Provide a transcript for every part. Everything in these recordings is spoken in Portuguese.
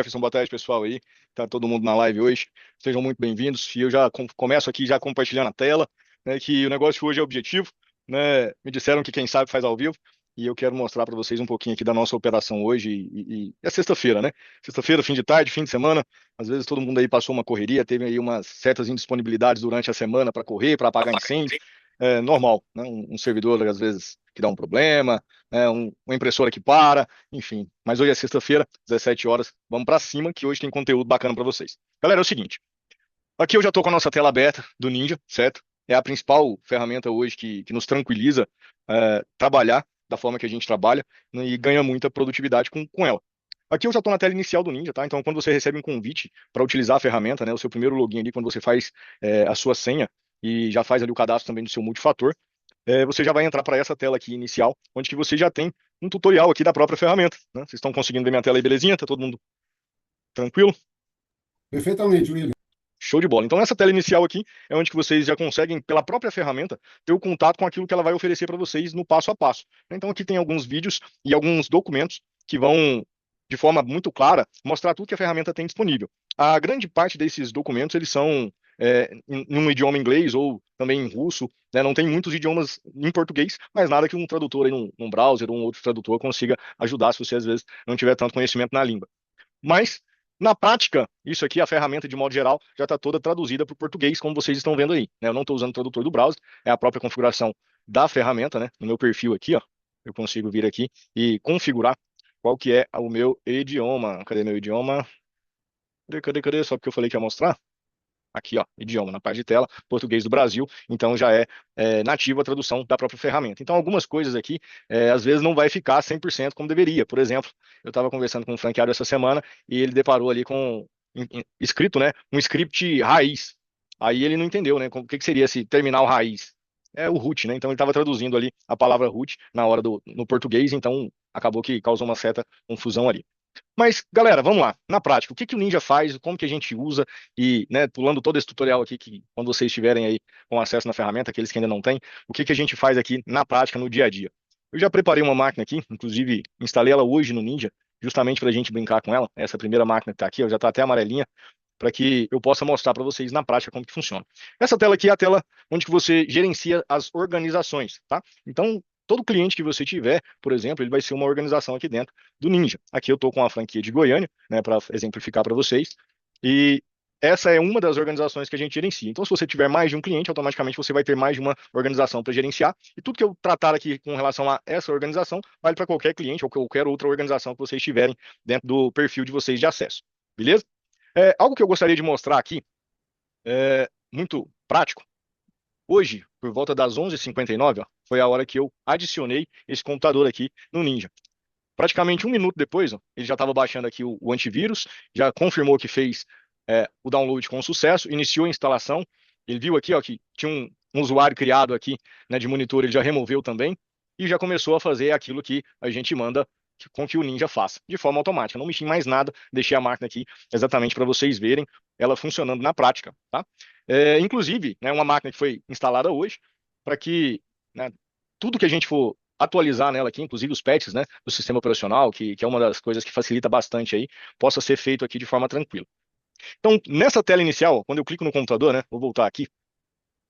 Jefferson, boa tarde, pessoal aí. Tá todo mundo na live hoje. Sejam muito bem-vindos. E eu já começo aqui já compartilhando a tela, né, que o negócio hoje é objetivo, né? Me disseram que quem sabe faz ao vivo e eu quero mostrar para vocês um pouquinho aqui da nossa operação hoje e é sexta-feira, né? Sexta-feira, fim de tarde, fim de semana. Às vezes todo mundo aí passou uma correria, teve aí umas certas indisponibilidades durante a semana para correr, para apagar incêndio. É normal, né? Um servidor às vezes que dá um problema, né? Uma impressora que para. Enfim, mas hoje é sexta-feira, 17 horas. Vamos para cima que hoje tem conteúdo bacana para vocês. Galera, é o seguinte. Aqui eu já estou com a nossa tela aberta do Ninja, certo? É a principal ferramenta hoje que nos tranquiliza trabalhar da forma que a gente trabalha, né, e ganha muita produtividade com ela. Aqui eu já estou na tela inicial do Ninja, tá? Então, quando você recebe um convite para utilizar a ferramenta, né, o seu primeiro login ali, quando você faz a sua senha e já faz ali o cadastro também do seu multifator, você já vai entrar para essa tela aqui inicial, onde que você já tem um tutorial aqui da própria ferramenta, né? Vocês estão conseguindo ver minha tela aí, belezinha? Tá todo mundo tranquilo? Perfeitamente, William. Show de bola. Então, essa tela inicial aqui é onde que vocês já conseguem, pela própria ferramenta, ter o contato com aquilo que ela vai oferecer para vocês no passo a passo. Então, aqui tem alguns vídeos e alguns documentos que vão, de forma muito clara, mostrar tudo que a ferramenta tem disponível. A grande parte desses documentos, eles são em um idioma inglês ou também em russo, né? Não tem muitos idiomas em português, mas nada que um tradutor aí num browser ou um outro tradutor consiga ajudar se você, às vezes, não tiver tanto conhecimento na língua. Mas, na prática, isso aqui, a ferramenta, de modo geral, já está toda traduzida para o português, como vocês estão vendo aí, né? Eu não estou usando o tradutor do browser, é a própria configuração da ferramenta, né? No meu perfil aqui, ó, eu consigo vir aqui e configurar qual que é o meu idioma. Cadê meu idioma? Cadê? Só porque eu falei que ia mostrar. Aqui, ó, idioma, na parte de tela, português do Brasil, então já é nativa a tradução da própria ferramenta. Então, algumas coisas aqui, às vezes não vai ficar 100% como deveria. Por exemplo, eu estava conversando com um franqueado essa semana e ele deparou ali com, escrito, né, um script raiz. Aí ele não entendeu, né, o que que seria esse terminal raiz. É o root, né, então ele estava traduzindo ali a palavra root na hora no português, então acabou que causou uma certa confusão ali. Mas, galera, vamos lá. Na prática, o que que o Ninja faz, como que a gente usa e, né, pulando todo esse tutorial aqui, que quando vocês estiverem aí com acesso na ferramenta, aqueles que ainda não têm, o que que a gente faz aqui na prática, no dia a dia. Eu já preparei uma máquina aqui, inclusive instalei ela hoje no Ninja, justamente para a gente brincar com ela. Essa primeira máquina que está aqui, ó, já está até amarelinha, para que eu possa mostrar para vocês na prática como que funciona. Essa tela aqui é a tela onde que você gerencia as organizações, tá? Então, todo cliente que você tiver, por exemplo, ele vai ser uma organização aqui dentro do Ninja. Aqui eu estou com a franquia de Goiânia, né, para exemplificar para vocês. E essa é uma das organizações que a gente gerencia. Então, se você tiver mais de um cliente, automaticamente você vai ter mais de uma organização para gerenciar. E tudo que eu tratar aqui com relação a essa organização vale para qualquer cliente ou qualquer outra organização que vocês tiverem dentro do perfil de vocês de acesso. Beleza? Algo que eu gostaria de mostrar aqui, muito prático. Hoje, por volta das 11h59, ó, foi a hora que eu adicionei esse computador aqui no Ninja. Praticamente um minuto depois, ó, ele já estava baixando aqui o antivírus, já confirmou que fez o download com sucesso, iniciou a instalação. Ele viu aqui, ó, que tinha um usuário criado aqui, né, de monitor, ele já removeu também e já começou a fazer aquilo que a gente manda com que o Ninja faça, de forma automática. Não mexi em mais nada, deixei a máquina aqui exatamente para vocês verem ela funcionando na prática, tá? Inclusive, né, uma máquina que foi instalada hoje para que, né, tudo que a gente for atualizar nela aqui, inclusive os patches, né, do sistema operacional, que é uma das coisas que facilita bastante aí, possa ser feito aqui de forma tranquila. Então, nessa tela inicial, quando eu clico no computador, né, vou voltar aqui,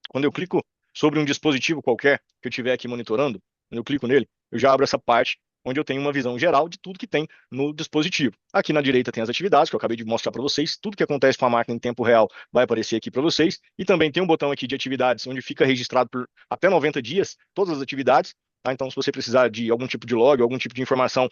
quando eu clico sobre um dispositivo qualquer que eu estiver aqui monitorando, quando eu clico nele, eu já abro essa parte onde eu tenho uma visão geral de tudo que tem no dispositivo. Aqui na direita tem as atividades, que eu acabei de mostrar para vocês. Tudo que acontece com a máquina em tempo real vai aparecer aqui para vocês. E também tem um botão aqui de atividades, onde fica registrado por até 90 dias todas as atividades. Tá? Então, se você precisar de algum tipo de log, algum tipo de informação,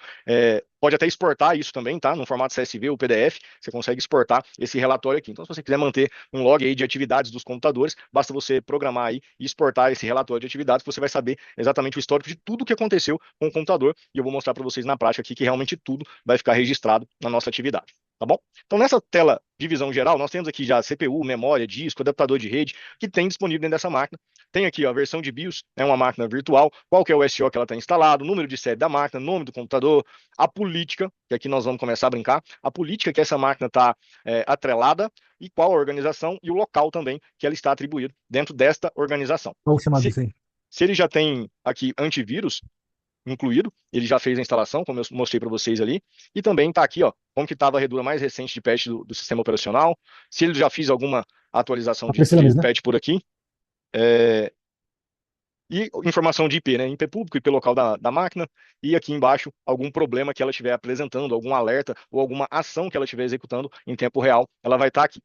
pode até exportar isso também, tá? No formato CSV ou PDF, você consegue exportar esse relatório aqui. Então, se você quiser manter um log aí de atividades dos computadores, basta você programar aí e exportar esse relatório de atividades, você vai saber exatamente o histórico de tudo que aconteceu com o computador, e eu vou mostrar para vocês na prática aqui que realmente tudo vai ficar registrado na nossa atividade. Tá bom? Então, nessa tela de visão geral, nós temos aqui já CPU, memória, disco, adaptador de rede, que tem disponível dentro dessa máquina. Tem aqui ó, a versão de BIOS, é uma máquina virtual, qual que é o SO que ela está instalado, número de série da máquina, nome do computador, a política, que aqui nós vamos começar a brincar, a política que essa máquina está atrelada e qual a organização e o local também que ela está atribuído dentro desta organização. Qual o chamado Se, disso aí? se ele já tem aqui antivírus, incluído, ele já fez a instalação, como eu mostrei para vocês ali, e também está aqui, ó, como que está a varredura mais recente de patch do sistema operacional, se ele já fez alguma atualização de Né? patch por aqui, e informação de IP, né? IP público, IP local da máquina, e aqui embaixo algum problema que ela estiver apresentando, algum alerta ou alguma ação que ela estiver executando em tempo real, ela vai estar aqui.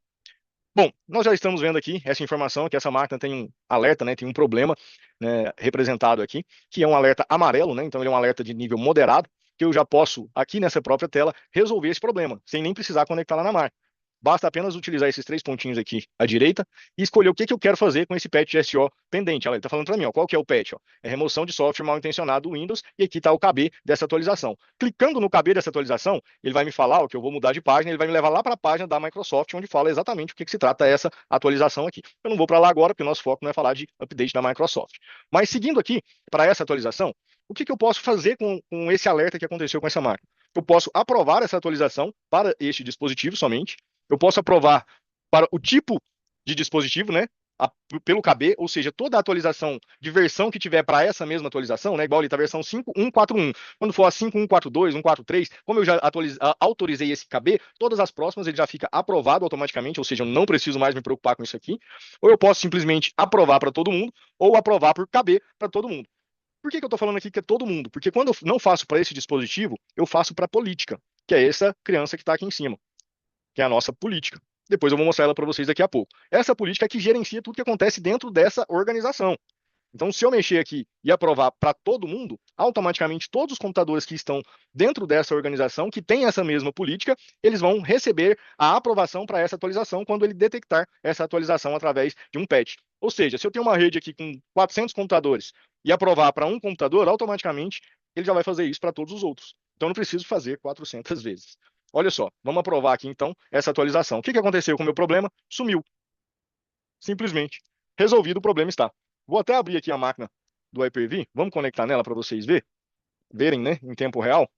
Bom, nós já estamos vendo aqui essa informação, que essa máquina tem um alerta, né, tem um problema, né, representado aqui, que é um alerta amarelo, né, então ele é um alerta de nível moderado, que eu já posso, aqui nessa própria tela, resolver esse problema, sem nem precisar conectar lá na máquina. Basta apenas utilizar esses três pontinhos aqui à direita e escolher o que eu quero fazer com esse patch SO pendente. Olha, ele está falando para mim, ó, qual que é o patch? Ó? É remoção de software mal intencionado do Windows, e aqui está o KB dessa atualização. Clicando no KB dessa atualização, ele vai me falar ó, que eu vou mudar de página, ele vai me levar lá para a página da Microsoft, onde fala exatamente o que se trata essa atualização aqui. Eu não vou para lá agora, porque o nosso foco não é falar de update da Microsoft. Mas seguindo aqui para essa atualização, o que eu posso fazer com esse alerta que aconteceu com essa máquina? Eu posso aprovar essa atualização para este dispositivo somente, eu posso aprovar para o tipo de dispositivo, né? Pelo KB, ou seja, toda a atualização de versão que tiver para essa mesma atualização, né? Igual ali está a versão 5.1.4.1. Quando for a 5.1.4.2, 1.4.3, como eu já autorizei esse KB, todas as próximas ele já fica aprovado automaticamente, ou seja, eu não preciso mais me preocupar com isso aqui. Ou eu posso simplesmente aprovar para todo mundo, ou aprovar por KB para todo mundo. Por que eu estou falando aqui que é todo mundo? Porque quando eu não faço para esse dispositivo, eu faço para a política, que é essa criança que está aqui em cima, que é a nossa política. Depois eu vou mostrar ela para vocês daqui a pouco. Essa política é que gerencia tudo que acontece dentro dessa organização. Então, se eu mexer aqui e aprovar para todo mundo, automaticamente todos os computadores que estão dentro dessa organização, que tem essa mesma política, eles vão receber a aprovação para essa atualização quando ele detectar essa atualização através de um patch. Ou seja, se eu tenho uma rede aqui com 400 computadores e aprovar para um computador, automaticamente ele já vai fazer isso para todos os outros. Então, eu não preciso fazer 400 vezes. Olha só, vamos aprovar aqui então essa atualização. O que aconteceu com o meu problema? Sumiu. Simplesmente. Resolvido, o problema está. Vou até abrir aqui a máquina do Hyper-V. Vamos conectar nela para vocês verem, né, em tempo real.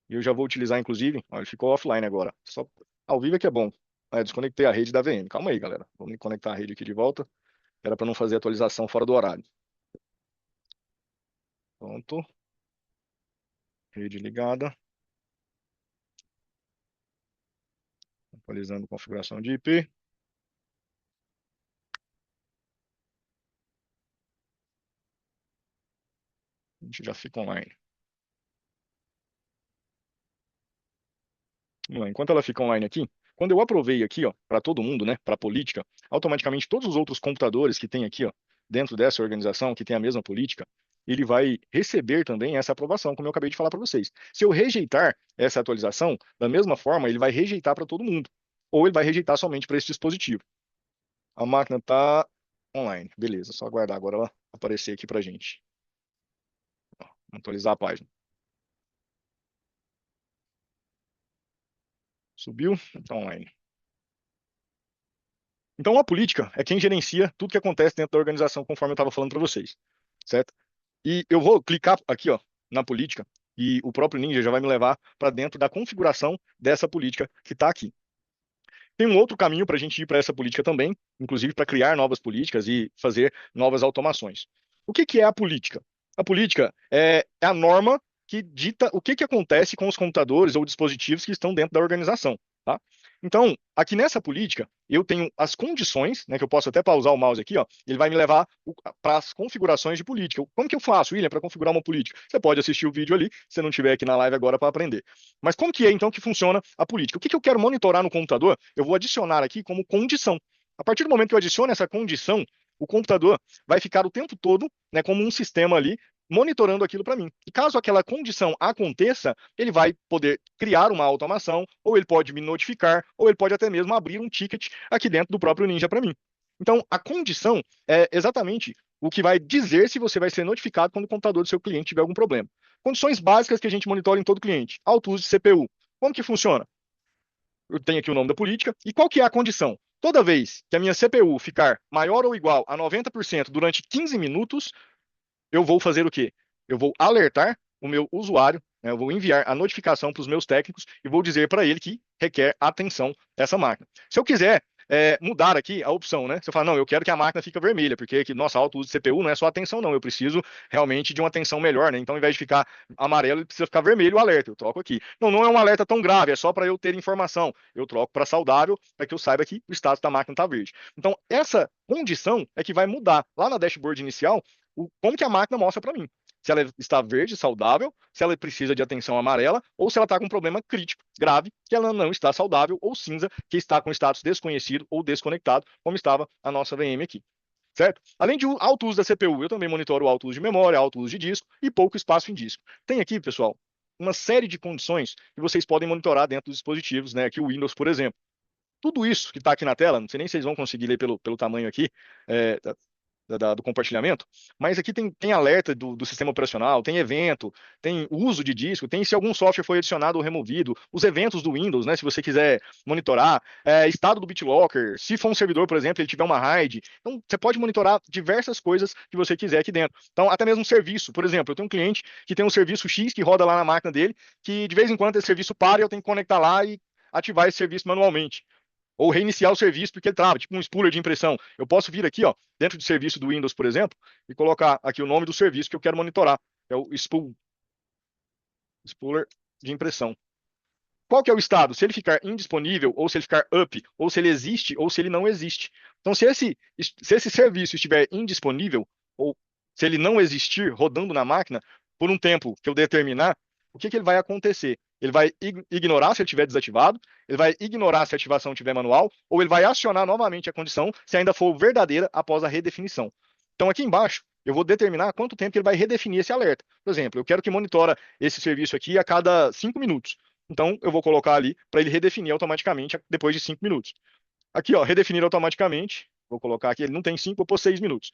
E eu já vou utilizar, inclusive, ó, ele ficou offline agora. Só ao vivo é que é bom. Desconectei a rede da VM. Calma aí, galera. Vamos conectar a rede aqui de volta. Era para não fazer atualização fora do horário. Pronto. Rede ligada. Atualizando configuração de IP. A gente já fica online. Vamos lá. Enquanto ela fica online aqui, quando eu aprovei aqui, ó, para todo mundo, né, para a política, automaticamente todos os outros computadores que tem aqui, ó, dentro dessa organização, que tem a mesma política, ele vai receber também essa aprovação, como eu acabei de falar para vocês. Se eu rejeitar essa atualização, da mesma forma, ele vai rejeitar para todo mundo, ou ele vai rejeitar somente para esse dispositivo. A máquina está online, beleza, só aguardar agora ela aparecer aqui para gente. Ó, atualizar a página. Subiu, está online. Então, a política é quem gerencia tudo que acontece dentro da organização, conforme eu estava falando para vocês, certo? E eu vou clicar aqui, ó, na política, e o próprio Ninja já vai me levar para dentro da configuração dessa política que está aqui. Tem um outro caminho para a gente ir para essa política também, inclusive para criar novas políticas e fazer novas automações. O que é a política? A política é a norma que dita o que acontece com os computadores ou dispositivos que estão dentro da organização, tá? Então, aqui nessa política, eu tenho as condições, né, que eu posso até pausar o mouse aqui, ó, ele vai me levar para as configurações de política. Como que eu faço, William, para configurar uma política? Você pode assistir o vídeo ali, se você não estiver aqui na live agora para aprender. Mas como que é, então, que funciona a política? O que eu quero monitorar no computador? Eu vou adicionar aqui como condição. A partir do momento que eu adiciono essa condição, o computador vai ficar o tempo todo, né, como um sistema ali, monitorando aquilo para mim. E caso aquela condição aconteça, ele vai poder criar uma automação, ou ele pode me notificar, ou ele pode até mesmo abrir um ticket aqui dentro do próprio Ninja para mim. Então, a condição é exatamente o que vai dizer se você vai ser notificado quando o computador do seu cliente tiver algum problema. Condições básicas que a gente monitora em todo cliente. Alto uso de CPU. Como que funciona? Eu tenho aqui o nome da política. E qual que é a condição? Toda vez que a minha CPU ficar maior ou igual a 90% durante 15 minutos, eu vou fazer o quê? Eu vou alertar o meu usuário, né, eu vou enviar a notificação para os meus técnicos e vou dizer para ele que requer atenção essa máquina. Se eu quiser mudar aqui a opção, né? Você fala, não, eu quero que a máquina fique vermelha, porque que, nossa, alto uso de CPU não é só atenção, não. Eu preciso realmente de uma atenção melhor, né? Então, ao invés de ficar amarelo, ele precisa ficar vermelho o alerta. Eu troco aqui. Não, não é um alerta tão grave, é só para eu ter informação. Eu troco para saudável, para que eu saiba que o status da máquina está verde. Então, essa condição é que vai mudar lá na dashboard inicial como que a máquina mostra para mim. Se ela está verde, saudável, se ela precisa de atenção amarela, ou se ela está com um problema crítico, grave, que ela não está saudável, ou cinza, que está com status desconhecido ou desconectado, como estava a nossa VM aqui. Certo? Além de alto uso da CPU, eu também monitoro o alto uso de memória, alto uso de disco e pouco espaço em disco. Tem aqui, pessoal, uma série de condições que vocês podem monitorar dentro dos dispositivos, né? Aqui o Windows, por exemplo. Tudo isso que está aqui na tela, não sei nem se vocês vão conseguir ler pelo tamanho aqui, é, do compartilhamento, mas aqui tem alerta do sistema operacional, tem evento, tem uso de disco, tem se algum software foi adicionado ou removido, os eventos do Windows, né, se você quiser monitorar, estado do BitLocker, se for um servidor, por exemplo, ele tiver uma RAID, então você pode monitorar diversas coisas que você quiser aqui dentro. Então, até mesmo um serviço, por exemplo, eu tenho um cliente que tem um serviço X que roda lá na máquina dele, que de vez em quando esse serviço para e eu tenho que conectar lá e ativar esse serviço manualmente ou reiniciar o serviço porque ele trava, tipo um spooler de impressão. Eu posso vir aqui, ó, dentro do serviço do Windows, por exemplo, e colocar aqui o nome do serviço que eu quero monitorar. É o spooler de impressão. Qual que é o estado? Se ele ficar indisponível, ou se ele ficar up, ou se ele existe, ou se ele não existe. Então, se esse serviço estiver indisponível, ou se ele não existir rodando na máquina, por um tempo que eu determinar, o que ele vai acontecer? Ele vai ignorar se ele estiver desativado, ele vai ignorar se a ativação estiver manual, ou ele vai acionar novamente a condição se ainda for verdadeira após a redefinição. Então, aqui embaixo, eu vou determinar quanto tempo ele vai redefinir esse alerta. Por exemplo, eu quero que monitora esse serviço aqui a cada 5 minutos. Então, eu vou colocar ali para ele redefinir automaticamente depois de 5 minutos. Aqui, ó, redefinir automaticamente. Vou colocar aqui, ele não tem 5, vou pôr 6 minutos.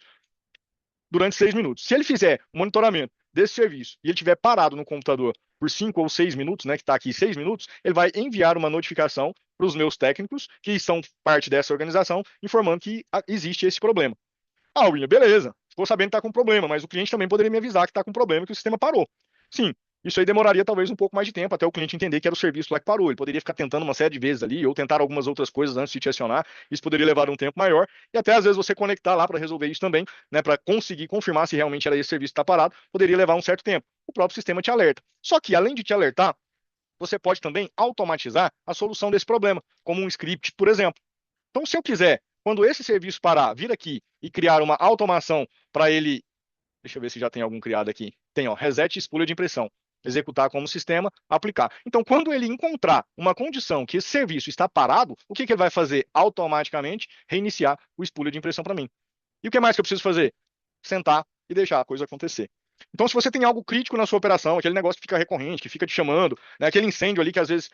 Durante 6 minutos. Se ele fizer o monitoramento desse serviço e ele estiver parado no computador por 5 ou 6 minutos, né, que está aqui 6 minutos, ele vai enviar uma notificação para os meus técnicos, que são parte dessa organização, informando que existe esse problema. Ah, William, beleza. Ficou sabendo que está com problema, mas o cliente também poderia me avisar que está com problema, que o sistema parou. Sim, isso aí demoraria talvez um pouco mais de tempo até o cliente entender que era o serviço lá que parou. Ele poderia ficar tentando uma série de vezes ali, ou tentar algumas outras coisas antes de te acionar. Isso poderia levar um tempo maior. E até às vezes você conectar lá para resolver isso também, né, para conseguir confirmar se realmente era esse serviço que está parado, poderia levar um certo tempo. O próprio sistema te alerta. Só que, além de te alertar, você pode também automatizar a solução desse problema, como um script, por exemplo. Então, se eu quiser, quando esse serviço parar, vir aqui e criar uma automação para ele. Deixa eu ver se já tem algum criado aqui. Tem, ó, reset spooler de impressão. Executar como sistema, aplicar. Então, quando ele encontrar uma condição que esse serviço está parado, o que ele vai fazer? Automaticamente reiniciar o spooler de impressão para mim. E o que mais que eu preciso fazer? Sentar e deixar a coisa acontecer. Então, se você tem algo crítico na sua operação, aquele negócio que fica recorrente, que fica te chamando, né, aquele incêndio ali que às vezes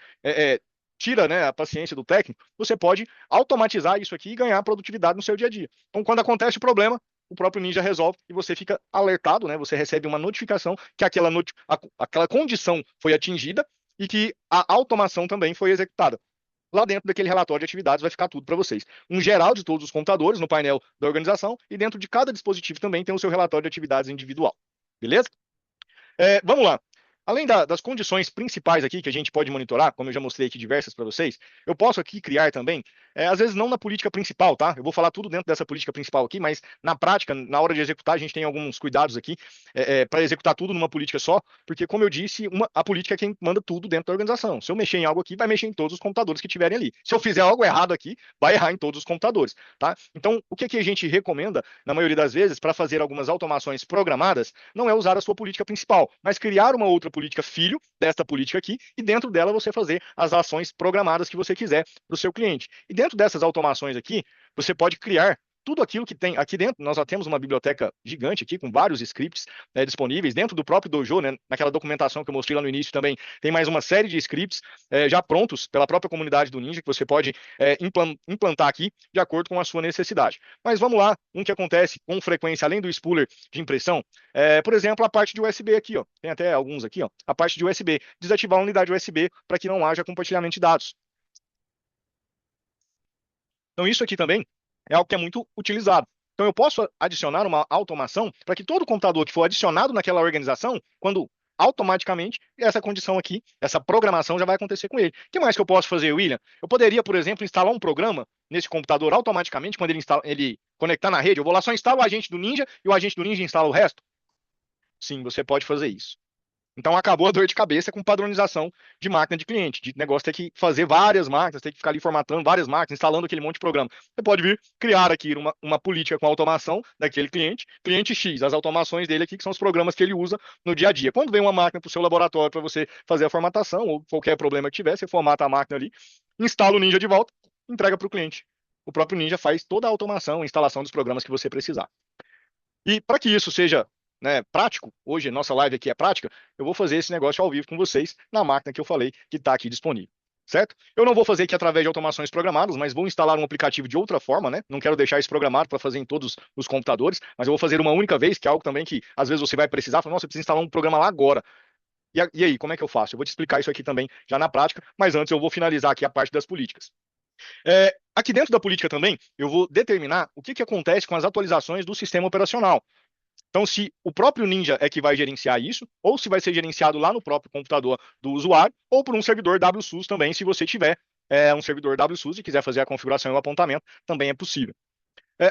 tira, né, a paciência do técnico, você pode automatizar isso aqui e ganhar produtividade no seu dia a dia. Então, quando acontece o problema, o próprio Ninja resolve e você fica alertado, né? Você recebe uma notificação que aquela condição foi atingida e que a automação também foi executada. Lá dentro daquele relatório de atividades vai ficar tudo para vocês. Um geral de todos os computadores no painel da organização e dentro de cada dispositivo também tem o seu relatório de atividades individual. Beleza? Vamos lá. Além das condições principais aqui que a gente pode monitorar, como eu já mostrei aqui diversas para vocês, eu posso aqui criar também, às vezes não na política principal, tá? Eu vou falar tudo dentro dessa política principal aqui, mas na prática, na hora de executar, a gente tem alguns cuidados aqui para executar tudo numa política só, porque, como eu disse, a política é quem manda tudo dentro da organização. Se eu mexer em algo aqui, vai mexer em todos os computadores que tiverem ali. Se eu fizer algo errado aqui, vai errar em todos os computadores, tá? Então, o que a gente recomenda, na maioria das vezes, para fazer algumas automações programadas, não é usar a sua política principal, mas criar uma outra política filho desta política aqui, e dentro dela você fazer as ações programadas que você quiser para o seu cliente. E dentro dessas automações aqui, você pode criar tudo aquilo que tem aqui dentro. Nós já temos uma biblioteca gigante aqui com vários scripts disponíveis dentro do próprio Dojo, né? Naquela documentação que eu mostrei lá no início também tem mais uma série de scripts já prontos pela própria comunidade do Ninja que você pode implantar aqui de acordo com a sua necessidade. Mas vamos lá, um que acontece com frequência além do spooler de impressão, por exemplo, a parte de USB aqui, ó. Tem até alguns aqui, ó. A parte de USB, desativar a unidade USB para que não haja compartilhamento de dados. Então isso aqui também é algo que é muito utilizado. Então eu posso adicionar uma automação para que todo computador que for adicionado naquela organização, quando automaticamente essa condição aqui, essa programação já vai acontecer com ele. O que mais que eu posso fazer, William? Eu poderia, por exemplo, instalar um programa nesse computador automaticamente, quando ele conectar na rede, eu vou lá, só instalo o agente do Ninja e o agente do Ninja instala o resto? Sim, você pode fazer isso. Então acabou a dor de cabeça com padronização de máquina de cliente, de negócio ter que fazer várias máquinas, ter que ficar ali formatando várias máquinas, instalando aquele monte de programa. Você pode vir criar aqui uma política com automação daquele cliente, cliente X, as automações dele aqui, que são os programas que ele usa no dia a dia. Quando vem uma máquina para o seu laboratório para você fazer a formatação, ou qualquer problema que tiver, você formata a máquina ali, instala o Ninja de volta, entrega para o cliente. O próprio Ninja faz toda a automação, a instalação dos programas que você precisar. E para que isso seja, né, prático, hoje nossa live aqui é prática, eu vou fazer esse negócio ao vivo com vocês na máquina que eu falei que está aqui disponível. Certo? Eu não vou fazer aqui através de automações programadas, mas vou instalar um aplicativo de outra forma, né? Não quero deixar isso programado para fazer em todos os computadores, mas eu vou fazer uma única vez, que é algo também que às vezes você vai precisar, falar, nossa, eu preciso instalar um programa lá agora. E aí, como é que eu faço? Eu vou te explicar isso aqui também já na prática, mas antes eu vou finalizar aqui a parte das políticas. Aqui dentro da política também, eu vou determinar o que acontece com as atualizações do sistema operacional. Então, se o próprio Ninja é que vai gerenciar isso, ou se vai ser gerenciado lá no próprio computador do usuário, ou por um servidor WSUS também, se você tiver um servidor WSUS e quiser fazer a configuração e o apontamento, também é possível.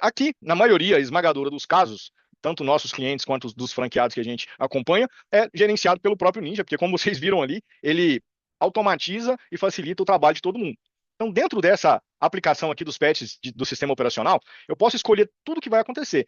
Aqui, na maioria esmagadora dos casos, tanto nossos clientes quanto os dos franqueados que a gente acompanha, é gerenciado pelo próprio Ninja, porque como vocês viram ali, ele automatiza e facilita o trabalho de todo mundo. Então, dentro dessa aplicação aqui dos patches do sistema operacional, eu posso escolher tudo que vai acontecer.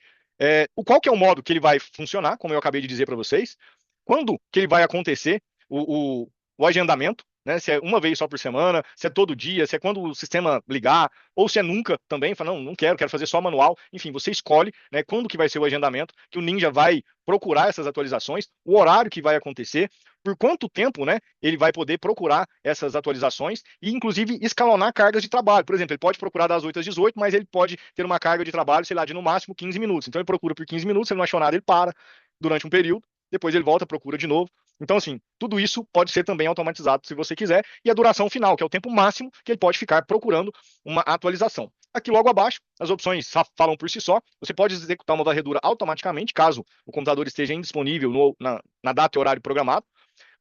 Qual que é o modo que ele vai funcionar, como eu acabei de dizer para vocês, quando que ele vai acontecer o agendamento, né? Se é uma vez só por semana, se é todo dia, se é quando o sistema ligar, ou se é nunca também, fala, não quero fazer só manual. Enfim, você escolhe, né, quando que vai ser o agendamento, que o Ninja vai procurar essas atualizações, o horário que vai acontecer, por quanto tempo, né, ele vai poder procurar essas atualizações e, inclusive, escalonar cargas de trabalho. Por exemplo, ele pode procurar das 8 às 18, mas ele pode ter uma carga de trabalho, sei lá, de no máximo 15 minutos. Então ele procura por 15 minutos, se ele não achou nada, ele para durante um período, depois ele volta, procura de novo. Então, assim, tudo isso pode ser também automatizado se você quiser, e a duração final, que é o tempo máximo que ele pode ficar procurando uma atualização. Aqui logo abaixo, as opções falam por si só. Você pode executar uma varredura automaticamente, caso o computador esteja indisponível na data e horário programado,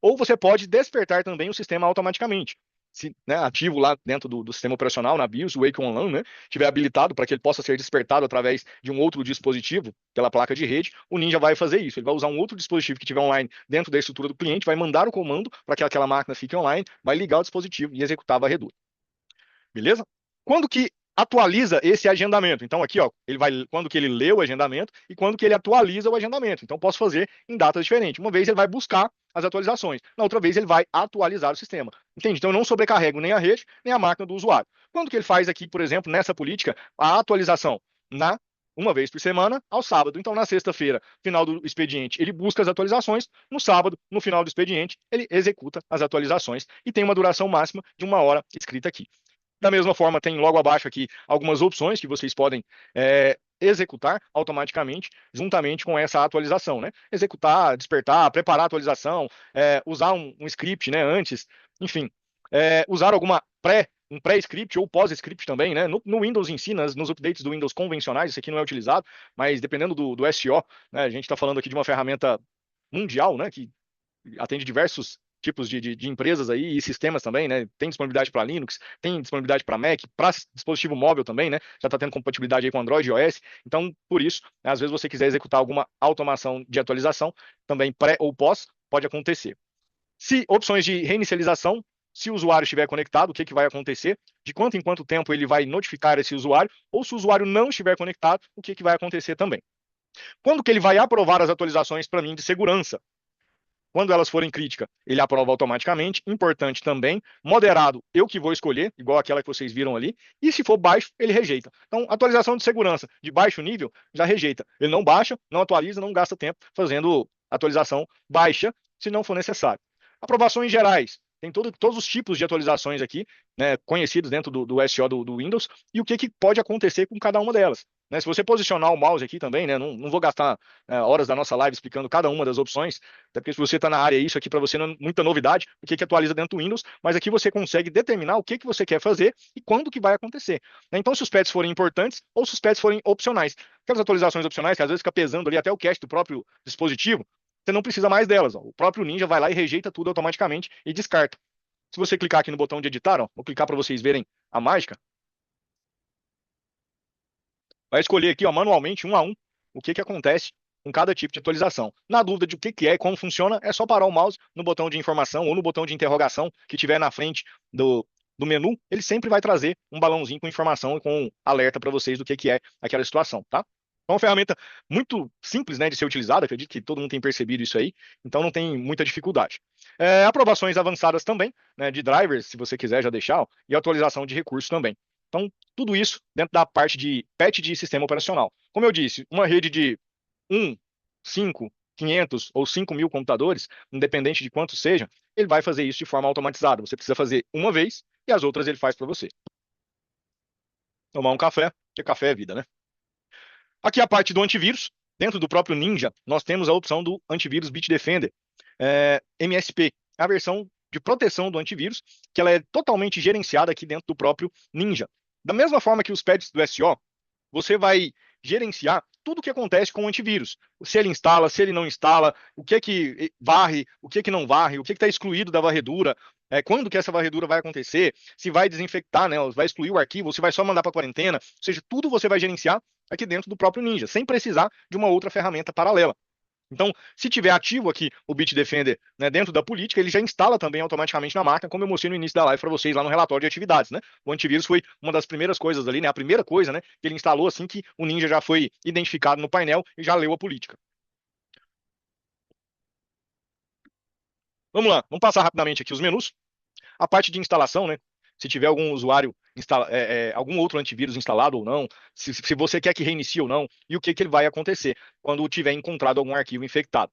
ou você pode despertar também o sistema automaticamente. Se, né, ativo lá dentro do sistema operacional, na BIOS, o Wake On LAN, né, estiver habilitado para que ele possa ser despertado através de um outro dispositivo, pela placa de rede, o Ninja vai fazer isso. Ele vai usar um outro dispositivo que estiver online dentro da estrutura do cliente, vai mandar o comando para que aquela máquina fique online, vai ligar o dispositivo e executar a varredura. Beleza? Quando que atualiza esse agendamento? Então aqui, ó, quando que ele lê o agendamento e quando que ele atualiza o agendamento. Então posso fazer em datas diferentes. Uma vez ele vai buscar as atualizações, na outra vez ele vai atualizar o sistema. Entende? Então eu não sobrecarrego nem a rede, nem a máquina do usuário. Quando que ele faz aqui, por exemplo, nessa política, a atualização uma vez por semana, ao sábado. Então, na sexta-feira, final do expediente, ele busca as atualizações. No sábado, no final do expediente, ele executa as atualizações e tem uma duração máxima de 1 hora escrita aqui. Da mesma forma, tem logo abaixo aqui algumas opções que vocês podem executar automaticamente, juntamente com essa atualização, né? Executar, despertar, preparar a atualização, usar um script, né, antes, enfim, usar um pré-script ou pós-script também, né? No Windows em si, nos updates do Windows convencionais, isso aqui não é utilizado, mas dependendo do SO, né, a gente está falando aqui de uma ferramenta mundial, né, que atende diversos tipos de empresas aí e sistemas também, né? Tem disponibilidade para Linux, tem disponibilidade para Mac, para dispositivo móvel também, né? Já está tendo compatibilidade aí com Android e iOS. Então, por isso, né, às vezes você quiser executar alguma automação de atualização, também pré ou pós, pode acontecer. Se opções de reinicialização, se o usuário estiver conectado, o que vai acontecer? De quanto em quanto tempo ele vai notificar esse usuário? Ou se o usuário não estiver conectado, o que vai acontecer também? Quando que ele vai aprovar as atualizações para mim de segurança? Quando elas forem críticas, ele aprova automaticamente. Importante também, moderado, eu que vou escolher, igual aquela que vocês viram ali. E se for baixo, ele rejeita. Então, atualização de segurança de baixo nível, já rejeita. Ele não baixa, não atualiza, não gasta tempo fazendo atualização baixa, se não for necessário. Aprovações gerais. Tem todos os tipos de atualizações aqui, né, conhecidos dentro do SO do Windows, e o que pode acontecer com cada uma delas. Né, se você posicionar o mouse aqui também, né, não vou gastar horas da nossa live explicando cada uma das opções, até porque se você está na área, isso aqui para você não é muita novidade, o que atualiza dentro do Windows, mas aqui você consegue determinar o que você quer fazer e quando que vai acontecer. Né, então, se os patches forem importantes ou se os patches forem opcionais. Aquelas atualizações opcionais que às vezes fica pesando ali até o cache do próprio dispositivo, você não precisa mais delas. Ó. O próprio Ninja vai lá e rejeita tudo automaticamente e descarta. Se você clicar aqui no botão de editar, ó, vou clicar para vocês verem a mágica. Vai escolher aqui, ó, manualmente, um a um, o que que acontece com cada tipo de atualização. Na dúvida de o que que é e como funciona, é só parar o mouse no botão de informação ou no botão de interrogação que tiver na frente do menu, ele sempre vai trazer um balãozinho com informação e com alerta para vocês do que é aquela situação, tá? É uma ferramenta muito simples, né, de ser utilizada, acredito que todo mundo tem percebido isso aí, então não tem muita dificuldade. Aprovações avançadas também, né, de drivers, se você quiser já deixar, ó, e atualização de recursos também. Então, tudo isso dentro da parte de patch de sistema operacional. Como eu disse, uma rede de 1, 5, 500 ou 5.000 computadores, independente de quanto seja, ele vai fazer isso de forma automatizada. Você precisa fazer uma vez e as outras ele faz para você. Tomar um café, porque café é vida, né? Aqui a parte do antivírus. Dentro do próprio Ninja, nós temos a opção do antivírus Bitdefender MSP, a versão de proteção do antivírus, que ela é totalmente gerenciada aqui dentro do próprio Ninja. Da mesma forma que os patches do SO, você vai gerenciar tudo o que acontece com o antivírus. Se ele instala, se ele não instala, o que é que varre, o que é que não varre, o que está excluído da varredura, quando que essa varredura vai acontecer, se vai desinfectar, né, vai excluir o arquivo, se vai só mandar para quarentena, ou seja, tudo você vai gerenciar aqui dentro do próprio Ninja, sem precisar de uma outra ferramenta paralela. Então, se tiver ativo aqui o Bitdefender, né, dentro da política, ele já instala também automaticamente na máquina, como eu mostrei no início da live para vocês lá no relatório de atividades, né? O antivírus foi uma das primeiras coisas ali, né? A primeira coisa, né, que ele instalou assim que o Ninja já foi identificado no painel e já leu a política. Vamos lá, vamos passar rapidamente aqui os menus. A parte de instalação, né? Se tiver algum usuário, algum outro antivírus instalado ou não, se você quer que reinicie ou não, e o que ele vai acontecer quando tiver encontrado algum arquivo infectado.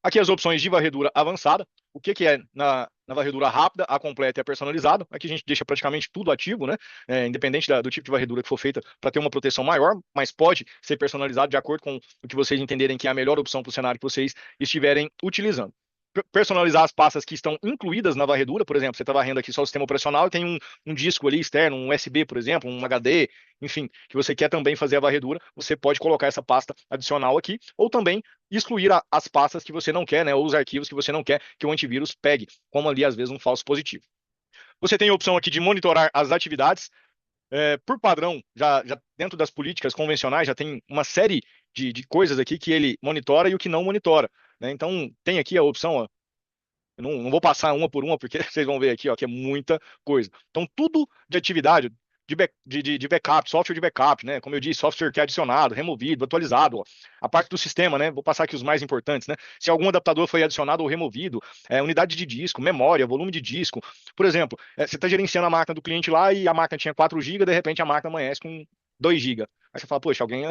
Aqui as opções de varredura avançada, o que é na varredura rápida, a completa e a personalizada. Aqui a gente deixa praticamente tudo ativo, né? Independente do tipo de varredura que for feita, para ter uma proteção maior, mas pode ser personalizado de acordo com o que vocês entenderem que é a melhor opção para o cenário que vocês estiverem utilizando. Personalizar as pastas que estão incluídas na varredura, por exemplo, você está varrendo aqui só o sistema operacional e tem um disco ali externo, um USB, por exemplo, um HD, enfim, que você quer também fazer a varredura, você pode colocar essa pasta adicional aqui, ou também excluir as pastas que você não quer, né, ou os arquivos que você não quer que o antivírus pegue, como ali às vezes um falso positivo. Você tem a opção aqui de monitorar as atividades. Por padrão, já dentro das políticas convencionais, já tem uma série de coisas aqui que ele monitora e o que não monitora, né? Então, tem aqui a opção, ó, eu não vou passar uma por uma, porque vocês vão ver aqui, ó, que é muita coisa. Então, tudo de atividade, de backup, software de backup, né? Como eu disse, software que é adicionado, removido, atualizado. Ó. A parte do sistema, né? Vou passar aqui os mais importantes, né? Se algum adaptador foi adicionado ou removido, unidade de disco, memória, volume de disco. Por exemplo, você está gerenciando a máquina do cliente lá e a máquina tinha 4 GB, de repente a máquina amanhece com 2 GB. Aí você fala, poxa, alguém.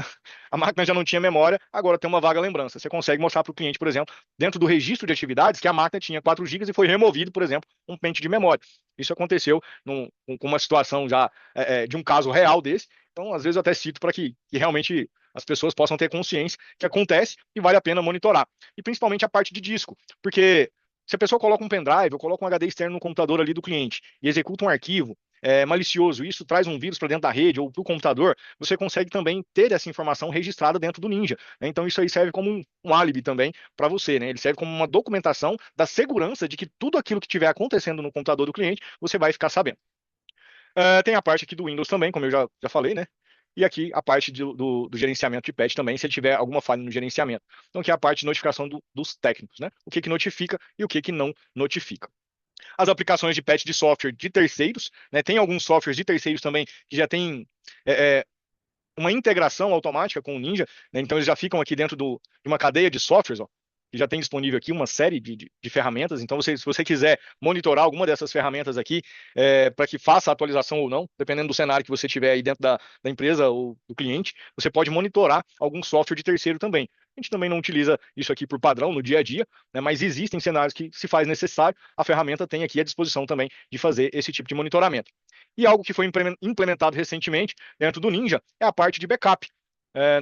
A máquina já não tinha memória, agora tem uma vaga lembrança. Você consegue mostrar para o cliente, por exemplo, dentro do registro de atividades, que a máquina tinha 4 GB e foi removido, por exemplo, um pente de memória. Isso aconteceu com uma situação já de um caso real desse. Então, às vezes, eu até cito para que realmente as pessoas possam ter consciência que acontece e vale a pena monitorar. E principalmente a parte de disco, porque se a pessoa coloca um pendrive ou coloca um HD externo no computador ali do cliente e executa um arquivo malicioso, isso traz um vírus para dentro da rede ou para o computador, você consegue também ter essa informação registrada dentro do Ninja. Né? Então isso aí serve como um álibi também para você, né? Ele serve como uma documentação da segurança de que tudo aquilo que estiver acontecendo no computador do cliente, você vai ficar sabendo. Tem a parte aqui do Windows também, como eu já falei, né? E aqui a parte do gerenciamento de patch também, se ele tiver alguma falha no gerenciamento. Então aqui é a parte de notificação dos técnicos, né? O que notifica e o que não notifica. As aplicações de patch de software de terceiros, né? Tem alguns softwares de terceiros também que já tem uma integração automática com o Ninja, né? Então eles já ficam aqui dentro de uma cadeia de softwares, ó, que já tem disponível aqui uma série de ferramentas. Então, se você quiser monitorar alguma dessas ferramentas aqui, para que faça a atualização ou não, dependendo do cenário que você tiver aí dentro da empresa ou do cliente, você pode monitorar algum software de terceiro também. A gente também não utiliza isso aqui por padrão no dia a dia, né, mas existem cenários que, se faz necessário, a ferramenta tem aqui à disposição também de fazer esse tipo de monitoramento. E algo que foi implementado recentemente dentro do Ninja é a parte de backup.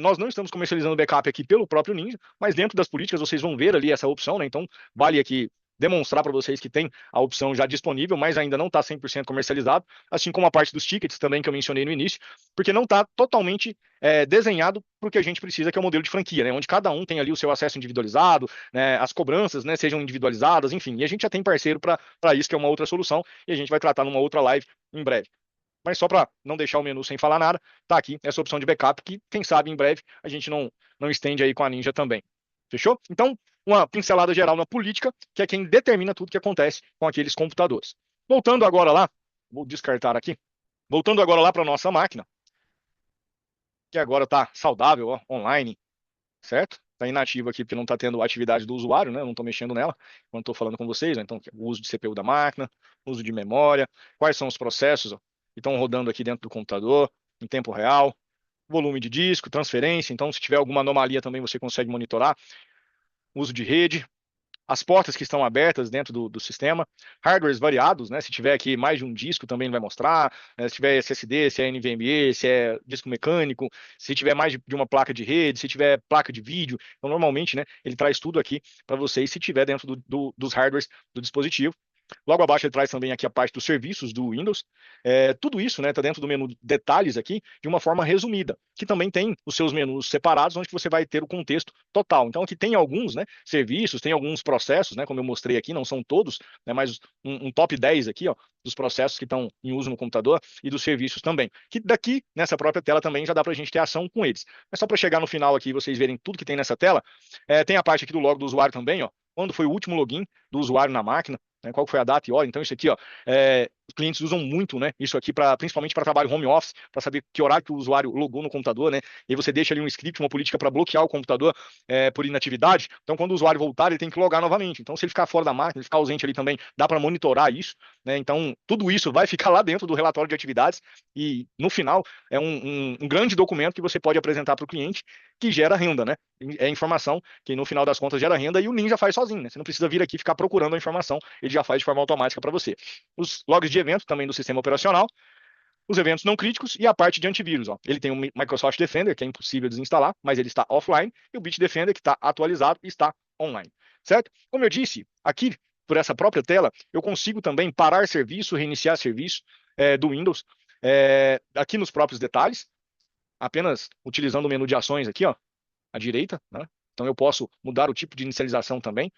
Nós não estamos comercializando backup aqui pelo próprio Ninja, mas dentro das políticas vocês vão ver ali essa opção, né? Então vale aqui demonstrar para vocês que tem a opção já disponível, mas ainda não está 100% comercializado, assim como a parte dos tickets também que eu mencionei no início, porque não está totalmente desenhado para o que a gente precisa, que é o modelo de franquia, né, onde cada um tem ali o seu acesso individualizado, né, as cobranças, né, sejam individualizadas, enfim, e a gente já tem parceiro para isso, que é uma outra solução, e a gente vai tratar numa outra live em breve. Mas só para não deixar o menu sem falar nada, tá aqui essa opção de backup que, quem sabe, em breve a gente não estende aí com a Ninja também. Fechou? Então, uma pincelada geral na política, que é quem determina tudo que acontece com aqueles computadores. Voltando agora lá, vou descartar aqui. Voltando agora lá para nossa máquina, que agora está saudável, ó, online, certo? Está inativa aqui porque não está tendo atividade do usuário, né? Eu não estou mexendo nela quando estou falando com vocês, né? Então, o uso de CPU da máquina, uso de memória, quais são os processos ó, que estão rodando aqui dentro do computador, em tempo real, volume de disco, transferência. Então, se tiver alguma anomalia também você consegue monitorar, uso de rede, as portas que estão abertas dentro do sistema, hardwares variados, né? Se tiver aqui mais de um disco também vai mostrar, né? Se tiver SSD, se é NVMe, se é disco mecânico, se tiver mais de uma placa de rede, se tiver placa de vídeo. Então, normalmente, né, ele traz tudo aqui para vocês se tiver dentro dos hardwares do dispositivo. Logo abaixo ele traz também aqui a parte dos serviços do Windows. Tudo isso está dentro do menu detalhes aqui de uma forma resumida, que também tem os seus menus separados, onde você vai ter o contexto total. Então aqui tem alguns serviços, tem alguns processos, como eu mostrei aqui, não são todos, mas um top 10 aqui ó, dos processos que estão em uso no computador e dos serviços também. Que daqui, nessa própria tela também, já dá para a gente ter ação com eles. Mas só para chegar no final aqui e vocês verem tudo que tem nessa tela, tem a parte aqui do logo do usuário também, ó, quando foi o último login do usuário na máquina, né, qual foi a data e hora. Então, isso aqui, ó, os clientes usam muito, né? Isso aqui principalmente para trabalho home office, para saber que horário que o usuário logou no computador, né? E aí você deixa ali um script, uma política para bloquear o computador por inatividade. Então, quando o usuário voltar, ele tem que logar novamente. Então, se ele ficar fora da máquina, ele ficar ausente ali também, dá para monitorar isso, né? Então, tudo isso vai ficar lá dentro do relatório de atividades e, no final, é um grande documento que você pode apresentar para o cliente que gera renda, né? É informação que, no final das contas, gera renda e o Ninja faz sozinho, né? Você não precisa vir aqui ficar procurando a informação, ele já faz de forma automática para você. Os logs de evento também do sistema operacional, os eventos não críticos e a parte de antivírus. Ó. Ele tem o Microsoft Defender, que é impossível desinstalar, mas ele está offline, e o Bitdefender, que está atualizado e está online. Certo? Como eu disse, aqui, por essa própria tela, eu consigo também parar serviço, reiniciar serviço do Windows, aqui nos próprios detalhes, apenas utilizando o menu de ações aqui, ó, à direita, né? Então eu posso mudar o tipo de inicialização também.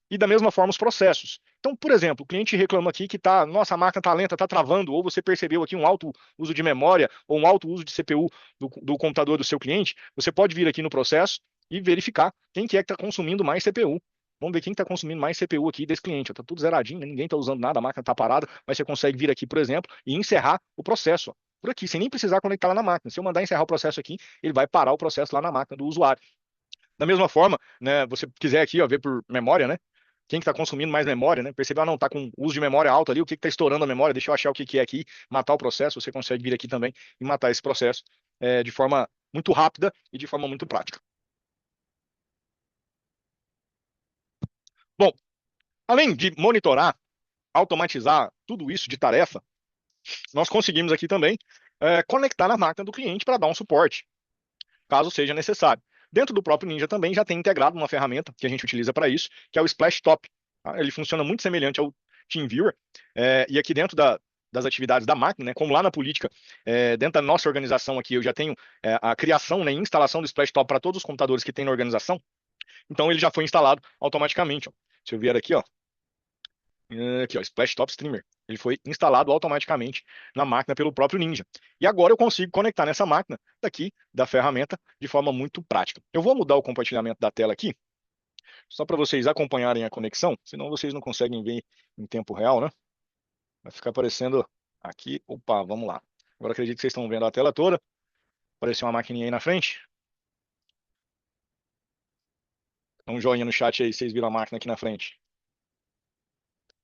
E da mesma forma os processos. Então, por exemplo, o cliente reclama aqui que nossa, a máquina está lenta, está travando, ou você percebeu aqui um alto uso de memória ou um alto uso de CPU do computador do seu cliente, você pode vir aqui no processo e verificar quem que é que está consumindo mais CPU. Vamos ver quem está consumindo mais CPU aqui desse cliente. Está tudo zeradinho, né? Ninguém está usando nada, a máquina está parada, mas você consegue vir aqui, por exemplo, e encerrar o processo. Ó, por aqui, sem nem precisar conectar lá na máquina. Se eu mandar encerrar o processo aqui, ele vai parar o processo lá na máquina do usuário. Da mesma forma, né, você quiser aqui ó, ver por memória, né? Quem que está consumindo mais memória, né? Percebeu, não, está com uso de memória alto ali, o que está estourando a memória, deixa eu achar o que é aqui, matar o processo, você consegue vir aqui também e matar esse processo de forma muito rápida e de forma muito prática. Bom, além de monitorar, automatizar tudo isso de tarefa, nós conseguimos aqui também conectar na máquina do cliente para dar um suporte, caso seja necessário. Dentro do próprio Ninja também já tem integrado uma ferramenta que a gente utiliza para isso, que é o Splashtop. Tá? Ele funciona muito semelhante ao TeamViewer, e aqui dentro das atividades da máquina, né, como lá na política, dentro da nossa organização aqui, eu já tenho a criação né, e instalação do Splashtop para todos os computadores que tem na organização, então ele já foi instalado automaticamente. Ó. Se eu vier aqui, ó, Splashtop Streamer. Ele foi instalado automaticamente na máquina pelo próprio Ninja. E agora eu consigo conectar nessa máquina daqui da ferramenta de forma muito prática. Eu vou mudar o compartilhamento da tela aqui, só para vocês acompanharem a conexão, senão vocês não conseguem ver em tempo real, né? Vai ficar aparecendo aqui. Opa, vamos lá. Agora acredito que vocês estão vendo a tela toda. Apareceu uma maquininha aí na frente. Dá um joinha no chat aí, vocês viram a máquina aqui na frente.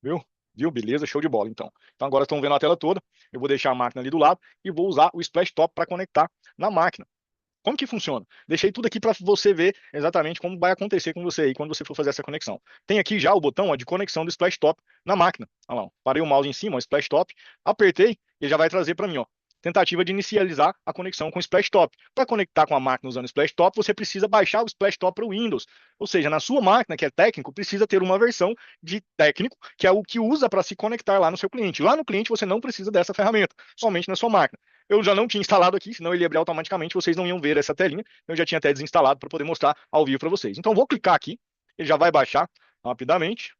Viu? Viu? Beleza, show de bola, então. Então agora estão vendo a tela toda. Eu vou deixar a máquina ali do lado e vou usar o Splashtop para conectar na máquina. Como que funciona? Deixei tudo aqui para você ver exatamente como vai acontecer com você aí quando você for fazer essa conexão. Tem aqui já o botão ó, de conexão do Splashtop na máquina. Olha lá, parei o mouse em cima, o Splashtop, apertei e ele já vai trazer para mim. Ó. tentativa de inicializar a conexão com o Splashtop. Para conectar com a máquina usando o Splashtop, você precisa baixar o Splashtop para o Windows. Ou seja, na sua máquina, que é técnico, precisa ter uma versão de técnico, que é o que usa para se conectar lá no seu cliente. Lá no cliente, você não precisa dessa ferramenta, somente na sua máquina. Eu já não tinha instalado aqui, senão ele ia abrir automaticamente, vocês não iam ver essa telinha. Eu já tinha até desinstalado para poder mostrar ao vivo para vocês. Então, vou clicar aqui, ele já vai baixar rapidamente.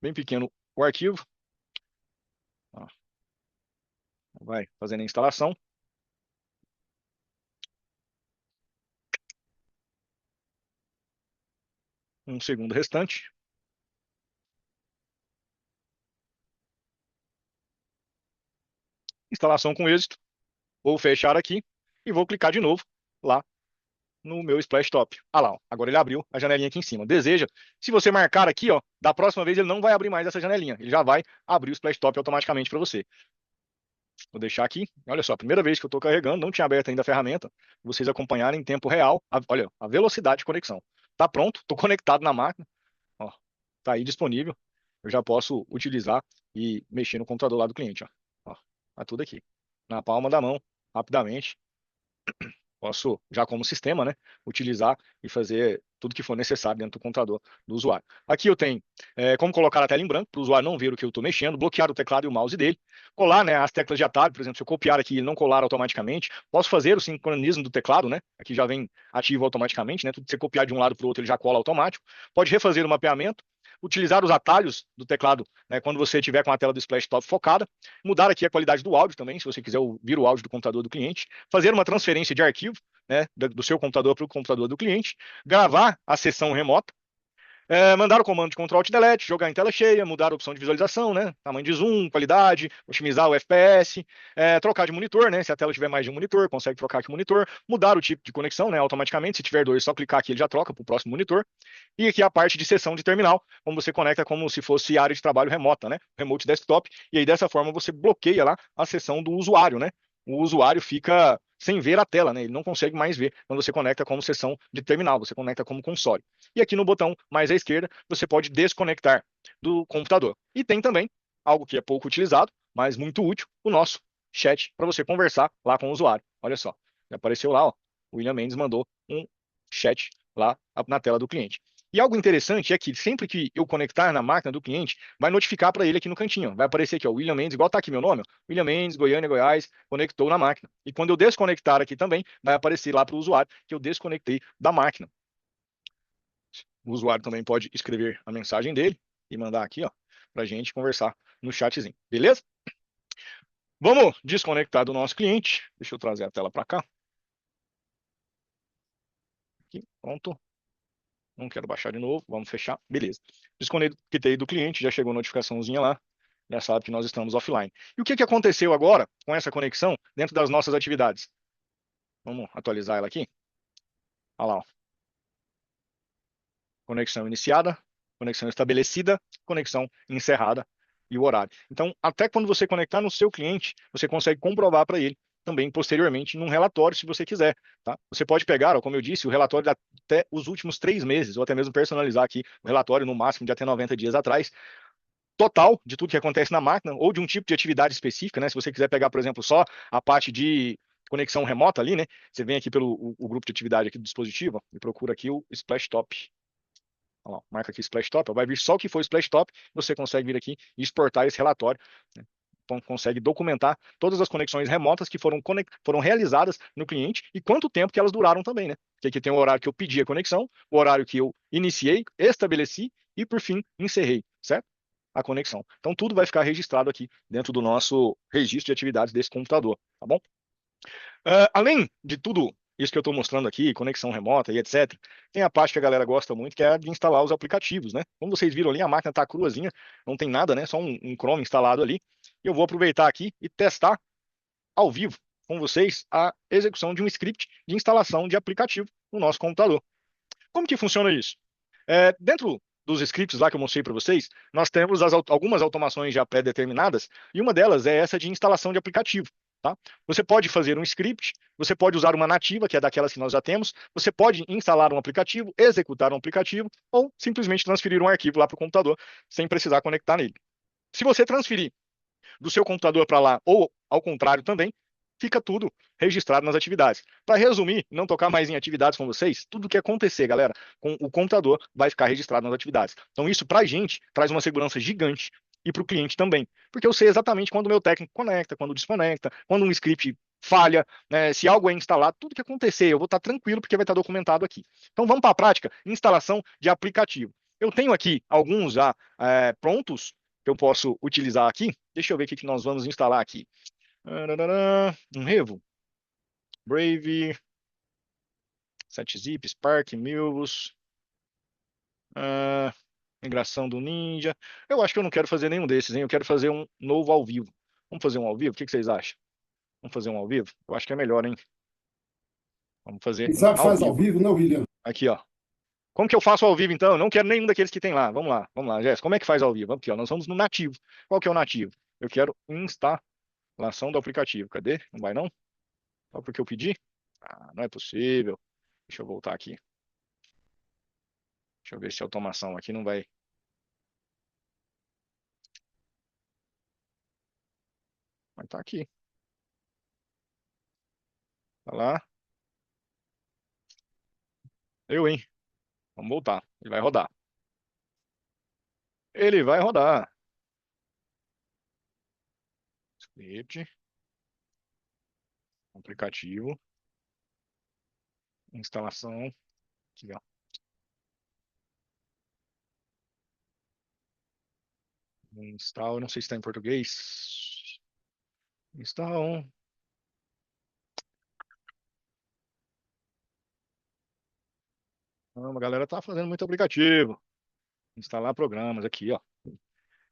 Bem pequeno o arquivo. Ó, vai fazendo a instalação. Um segundo restante. Instalação com êxito. Vou fechar aqui e vou clicar de novo lá no meu Splashtop. Ah lá, ó, agora ele abriu a janelinha aqui em cima. Deseja, se você marcar aqui, ó, da próxima vez ele não vai abrir mais essa janelinha. Ele já vai abrir o Splashtop automaticamente para você. Vou deixar aqui. Olha só, a primeira vez que eu estou carregando, não tinha aberto ainda a ferramenta. Vocês acompanharem em tempo real. Olha, a velocidade de conexão. Tá pronto, estou conectado na máquina. Ó, tá aí disponível. Eu já posso utilizar e mexer no computador lá do cliente. Ó, tá tudo aqui. Na palma da mão, rapidamente. Posso, já como sistema, né, utilizar e fazer tudo que for necessário dentro do computador do usuário. Aqui eu tenho como colocar a tela em branco, para o usuário não ver o que eu estou mexendo, bloquear o teclado e o mouse dele, colar, né, as teclas de atalho, por exemplo, se eu copiar aqui e ele não colar automaticamente, posso fazer o sincronismo do teclado, né, aqui já vem ativo automaticamente, né, tudo que você copiar de um lado para o outro ele já cola automático, pode refazer o mapeamento, utilizar os atalhos do teclado, né, quando você tiver com a tela do Splashtop focada, mudar aqui a qualidade do áudio também, se você quiser ouvir o áudio do computador do cliente, fazer uma transferência de arquivo, né, do seu computador para o computador do cliente, gravar a sessão remota, mandar o comando de Ctrl Alt Delete, jogar em tela cheia, mudar a opção de visualização, né? Tamanho de zoom, qualidade, otimizar o FPS, trocar de monitor, né? Se a tela tiver mais de um monitor, consegue trocar aqui o monitor, mudar o tipo de conexão, né? Automaticamente, se tiver dois, só clicar aqui ele já troca para o próximo monitor. E aqui a parte de sessão de terminal, como você conecta como se fosse área de trabalho remota, né? Remote desktop. E aí dessa forma você bloqueia lá a sessão do usuário, né? O usuário fica sem ver a tela, né? Ele não consegue mais ver quando você conecta como sessão de terminal, você conecta como console. E aqui no botão mais à esquerda, você pode desconectar do computador. E tem também algo que é pouco utilizado, mas muito útil, o nosso chat para você conversar lá com o usuário. Olha só, apareceu lá, ó, o William Mendes mandou um chat lá na tela do cliente. E algo interessante é que sempre que eu conectar na máquina do cliente, vai notificar para ele aqui no cantinho. Vai aparecer aqui, ó, William Mendes, igual tá aqui meu nome, ó, William Mendes, Goiânia, Goiás, conectou na máquina. E quando eu desconectar aqui também, vai aparecer lá para o usuário que eu desconectei da máquina. O usuário também pode escrever a mensagem dele e mandar aqui, ó, para a gente conversar no chatzinho, beleza? Vamos desconectar do nosso cliente. Deixa eu trazer a tela para cá. Aqui, pronto. Não quero baixar de novo, vamos fechar, beleza. Desconectei do cliente, já chegou a notificaçãozinha lá, já sabe que nós estamos offline. E o que aconteceu agora com essa conexão dentro das nossas atividades? Vamos atualizar ela aqui. Olha lá, ó. Conexão iniciada, conexão estabelecida, conexão encerrada e o horário. Então, até quando você conectar no seu cliente, você consegue comprovar para ele também posteriormente num relatório, se você quiser. Tá? Você pode pegar, ó, como eu disse, o relatório até os últimos 3 meses, ou até mesmo personalizar aqui o relatório no máximo de até 90 dias atrás, total de tudo que acontece na máquina, ou de um tipo de atividade específica, né? Se você quiser pegar, por exemplo, só a parte de conexão remota ali, né? Você vem aqui pelo o grupo de atividade aqui do dispositivo ó, e procura aqui o Splashtop. Olha lá, marca aqui Splashtop, vai vir só o que for Splashtop, você consegue vir aqui e exportar esse relatório, né? Então, consegue documentar todas as conexões remotas que foram realizadas no cliente e quanto tempo que elas duraram também, né? Porque aqui tem o horário que eu pedi a conexão, o horário que eu iniciei, estabeleci e, por fim, encerrei, certo? A conexão. Então, tudo vai ficar registrado aqui dentro do nosso registro de atividades desse computador, tá bom? Além de tudo isso que eu estou mostrando aqui, conexão remota e etc., tem a parte que a galera gosta muito, que é a de instalar os aplicativos, né? Como vocês viram ali, a máquina está cruazinha, não tem nada, né? Só um Chrome instalado ali. E eu vou aproveitar aqui e testar ao vivo com vocês a execução de um script de instalação de aplicativo no nosso computador. Como que funciona isso? Dentro dos scripts lá que eu mostrei para vocês, nós temos algumas automações já pré-determinadas, e uma delas é essa de instalação de aplicativo. Tá? Você pode fazer um script, você pode usar uma nativa, que é daquelas que nós já temos, você pode instalar um aplicativo, executar um aplicativo, ou simplesmente transferir um arquivo lá para o computador, sem precisar conectar nele. Se você transferir do seu computador para lá, ou ao contrário também, fica tudo registrado nas atividades. Para resumir, não tocar mais em atividades com vocês, tudo que acontecer, galera, com o computador vai ficar registrado nas atividades. Então isso para a gente traz uma segurança gigante e para o cliente também, porque eu sei exatamente quando o meu técnico conecta, quando desconecta, quando um script falha, né, se algo é instalado, tudo que acontecer, eu vou estar tranquilo porque vai estar documentado aqui. Então vamos para a prática, instalação de aplicativo. Eu tenho aqui alguns já prontos que eu posso utilizar aqui. Deixa eu ver o que nós vamos instalar aqui. Um Revo, Brave, 7-zip, Spark, Milvus, migração do Ninja. Eu acho que eu não quero fazer nenhum desses, hein? Eu quero fazer um novo ao vivo. Vamos fazer um ao vivo? O que vocês acham? Vamos fazer um ao vivo? Eu acho que é melhor, hein? Vamos fazer Quem um sabe ao faz ao vivo. vivo, né, William? Aqui, ó. Como que eu faço ao vivo, então? Eu não quero nenhum daqueles que tem lá. Vamos lá, Jéssica. Como é que faz ao vivo? Aqui, ó. Nós vamos no nativo. Qual que é o nativo? Eu quero instalação do aplicativo. Cadê? Não vai, não? Só porque eu pedi? Ah, não é possível. Deixa eu voltar aqui. Deixa eu ver se a automação aqui não vai. Mas tá aqui. Tá lá. Eu, hein? Vamos voltar. Ele vai rodar. Ele vai rodar. Script, aplicativo, instalação. Aqui, ó. Install, eu não sei se está em português. Install. Não, a galera tá fazendo muito aplicativo. Instalar programas aqui, ó.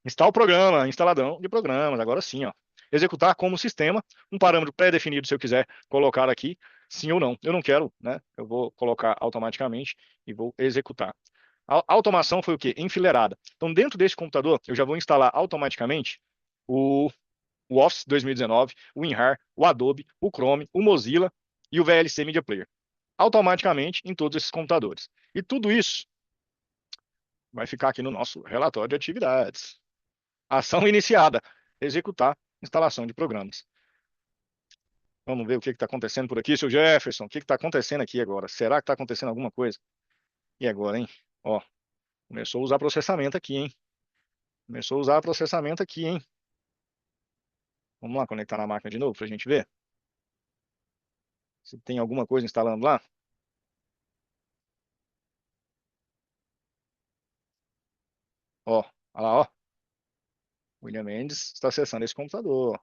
Instala o programa, instaladão de programas. Agora sim, ó. Executar como sistema, um parâmetro pré-definido se eu quiser colocar aqui, sim ou não. Eu não quero, né? Eu vou colocar automaticamente e vou executar. A automação foi o quê? Enfileirada. Então, dentro desse computador, eu já vou instalar automaticamente o, o Office 2019, o WinRAR, o Adobe, o Chrome, o Mozilla e o VLC Media Player. Automaticamente em todos esses computadores. E tudo isso vai ficar aqui no nosso relatório de atividades. Ação iniciada. Executar instalação de programas. Vamos ver o que está acontecendo por aqui, seu Jefferson. O que está acontecendo aqui agora? Será que está acontecendo alguma coisa? E agora, hein? Ó, começou a usar processamento aqui, hein? Começou a usar processamento aqui, hein? Vamos lá conectar na máquina de novo para a gente ver se tem alguma coisa instalando lá. Ó, olha lá, ó. William Mendes está acessando esse computador.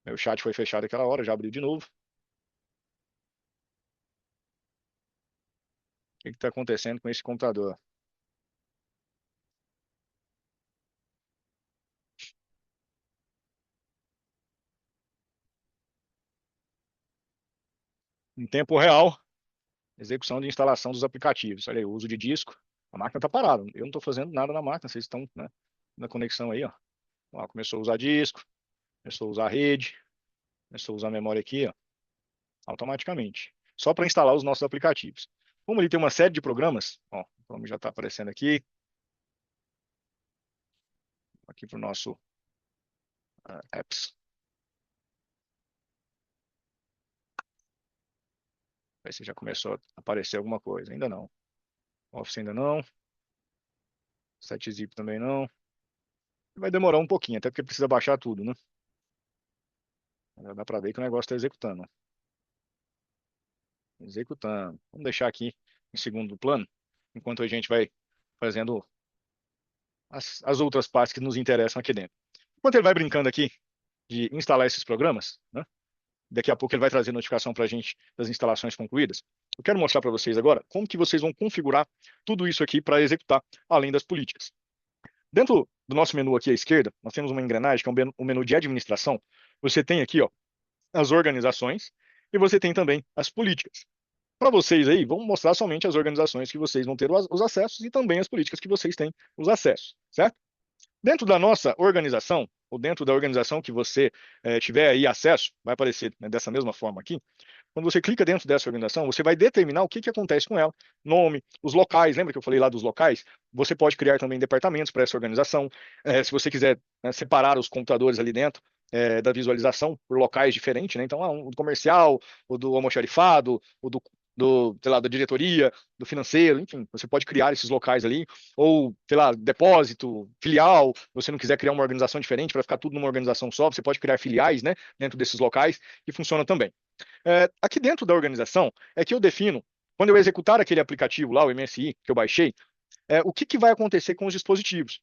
Meu chat foi fechado aquela hora, já abriu de novo. O que está acontecendo com esse computador? Em tempo real, execução de instalação dos aplicativos. Olha aí, o uso de disco. A máquina está parada. Eu não estou fazendo nada na máquina. Vocês estão, né, na conexão aí, ó. Ó. Começou a usar disco, começou a usar rede, começou a usar memória aqui, ó, automaticamente. Só para instalar os nossos aplicativos. Como ele tem uma série de programas, ó, o Chrome já está aparecendo aqui. Aqui para o nosso apps. Ver se já começou a aparecer alguma coisa. Ainda não. Office ainda não. 7-zip também não. Vai demorar um pouquinho, até porque precisa baixar tudo, né? Já dá para ver que o negócio está executando. Executando. Vamos deixar aqui em segundo plano, enquanto a gente vai fazendo as outras partes que nos interessam aqui dentro. Enquanto ele vai brincando aqui de instalar esses programas, né? Daqui a pouco ele vai trazer notificação para a gente das instalações concluídas. Eu quero mostrar para vocês agora como que vocês vão configurar tudo isso aqui para executar, além das políticas. Dentro do nosso menu aqui à esquerda, nós temos uma engrenagem que é um menu de administração. Você tem aqui, ó, as organizações e você tem também as políticas. Para vocês aí, vamos mostrar somente as organizações que vocês vão ter os acessos e também as políticas que vocês têm os acessos, certo? Dentro da nossa organização, ou dentro da organização que você tiver aí acesso, vai aparecer, né, dessa mesma forma aqui, Quando você clica dentro dessa organização, você vai determinar o que que acontece com ela, nome, os locais, lembra que eu falei lá dos locais? Você pode criar também departamentos para essa organização. Se você quiser, né, separar os computadores ali dentro, da visualização por locais diferentes, né? Então, um do comercial, o do almoxarifado, sei lá, da diretoria, do financeiro, enfim, você pode criar esses locais ali, ou, sei lá, depósito, filial, se você não quiser criar uma organização diferente para ficar tudo numa organização só, você pode criar filiais, né, dentro desses locais, que funciona também. Aqui dentro da organização é que eu defino, quando eu executar aquele aplicativo lá, o MSI, que eu baixei, o que que vai acontecer com os dispositivos.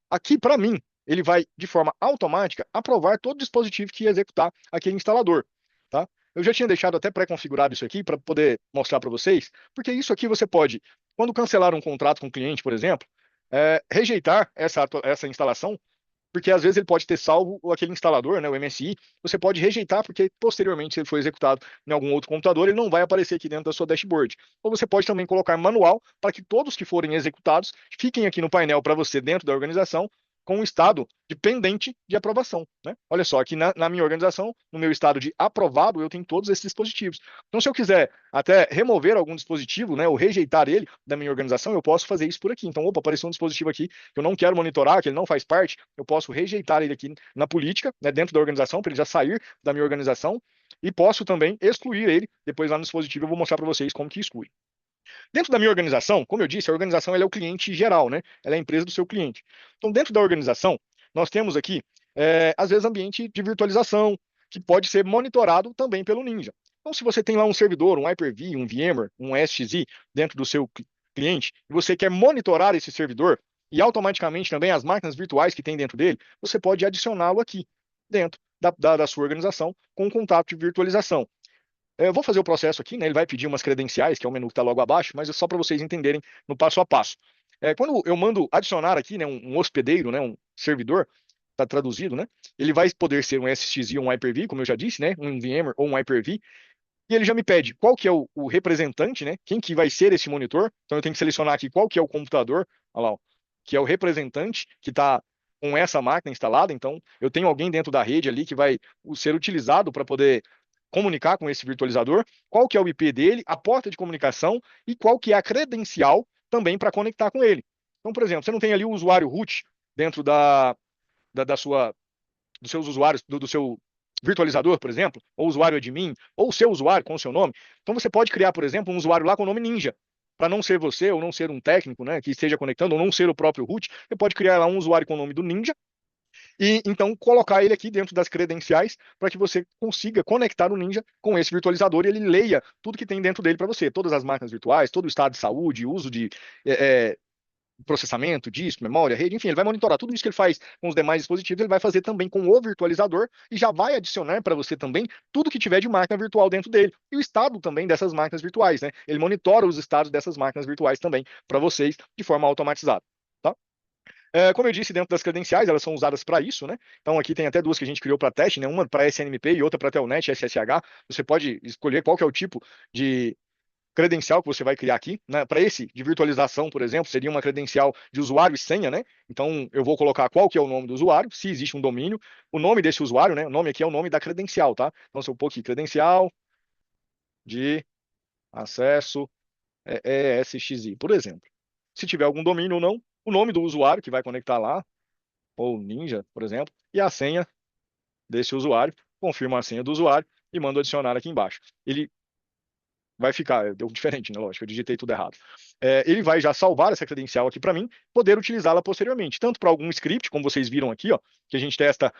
Aqui, para mim, ele vai, de forma automática, aprovar todo dispositivo que executar aquele instalador, tá? Eu já tinha deixado até pré-configurado isso aqui para poder mostrar para vocês, porque isso aqui você pode, quando cancelar um contrato com o cliente, por exemplo, rejeitar essa instalação, porque às vezes ele pode ter salvo aquele instalador, né, o MSI, você pode rejeitar, porque posteriormente, se ele for executado em algum outro computador, ele não vai aparecer aqui dentro da sua dashboard. Ou você pode também colocar manual para que todos que forem executados fiquem aqui no painel para você dentro da organização com um estado de pendente de aprovação, né? Olha só, aqui na minha organização, no meu estado de aprovado, eu tenho todos esses dispositivos. Então, se eu quiser até remover algum dispositivo, né, ou rejeitar ele da minha organização, eu posso fazer isso por aqui. Então, opa, apareceu um dispositivo aqui que eu não quero monitorar, que ele não faz parte, eu posso rejeitar ele aqui na política, né, dentro da organização, para ele já sair da minha organização, e posso também excluir ele. Depois lá no dispositivo eu vou mostrar para vocês como que exclui. Dentro da minha organização, como eu disse, a organização ela é o cliente geral, né? Ela é a empresa do seu cliente. Então, dentro da organização, nós temos aqui, às vezes, ambiente de virtualização, que pode ser monitorado também pelo Ninja. Então, se você tem lá um servidor, um Hyper-V, um VMware, um SXI dentro do seu cliente, e você quer monitorar esse servidor e automaticamente também as máquinas virtuais que tem dentro dele, você pode adicioná-lo aqui dentro da sua organização com um contato de virtualização. Eu vou fazer o processo aqui, né? Ele vai pedir umas credenciais, que é o menu que está logo abaixo, mas é só para vocês entenderem no passo a passo. Quando eu mando adicionar aqui, né, um hospedeiro, né, um servidor, está traduzido, né? Ele vai poder ser um SXI ou um Hyper-V, como eu já disse, né? Um VMware ou um Hyper-V. E ele já me pede qual que é o representante, né? Quem que vai ser esse monitor. Então eu tenho que selecionar aqui qual que é o computador, olha lá, ó, que é o representante que está com essa máquina instalada. Então eu tenho alguém dentro da rede ali que vai ser utilizado para poder comunicar com esse virtualizador, qual que é o IP dele, a porta de comunicação e qual que é a credencial também para conectar com ele. Então, por exemplo, você não tem ali o usuário root dentro da sua, dos seus usuários, do seu virtualizador, por exemplo, ou usuário admin, ou o seu usuário com o seu nome. Então você pode criar, por exemplo, um usuário lá com o nome Ninja. Para não ser você, ou não ser um técnico, né, que esteja conectando, ou não ser o próprio root, você pode criar lá um usuário com o nome do Ninja, e então colocar ele aqui dentro das credenciais para que você consiga conectar o Ninja com esse virtualizador e ele leia tudo que tem dentro dele para você, todas as máquinas virtuais, todo o estado de saúde, uso de processamento, disco, memória, rede, enfim, ele vai monitorar tudo isso que ele faz com os demais dispositivos, ele vai fazer também com o virtualizador e já vai adicionar para você também tudo que tiver de máquina virtual dentro dele e o estado também dessas máquinas virtuais, né? Ele monitora os estados dessas máquinas virtuais também para vocês de forma automatizada. Tá? Como eu disse, dentro das credenciais, elas são usadas para isso, né? Então aqui tem até duas que a gente criou para teste, né? Uma para SNMP e outra para Telnet SSH. Você pode escolher qual que é o tipo de credencial que você vai criar aqui, né? Para esse de virtualização, por exemplo, seria uma credencial de usuário e senha, né? Então eu vou colocar qual que é o nome do usuário, se existe um domínio, o nome desse usuário, né? O nome aqui é o nome da credencial, tá? Então se eu pôr aqui credencial de acesso ESXi, por exemplo. Se tiver algum domínio ou não, o nome do usuário que vai conectar lá, ou Ninja, por exemplo, e a senha desse usuário, confirmo a senha do usuário e mando adicionar aqui embaixo. Ele vai ficar, deu diferente, né? Lógico, eu digitei tudo errado. Ele vai já salvar essa credencial aqui para mim, poder utilizá-la posteriormente, tanto para algum script, como vocês viram aqui, ó, que a gente testa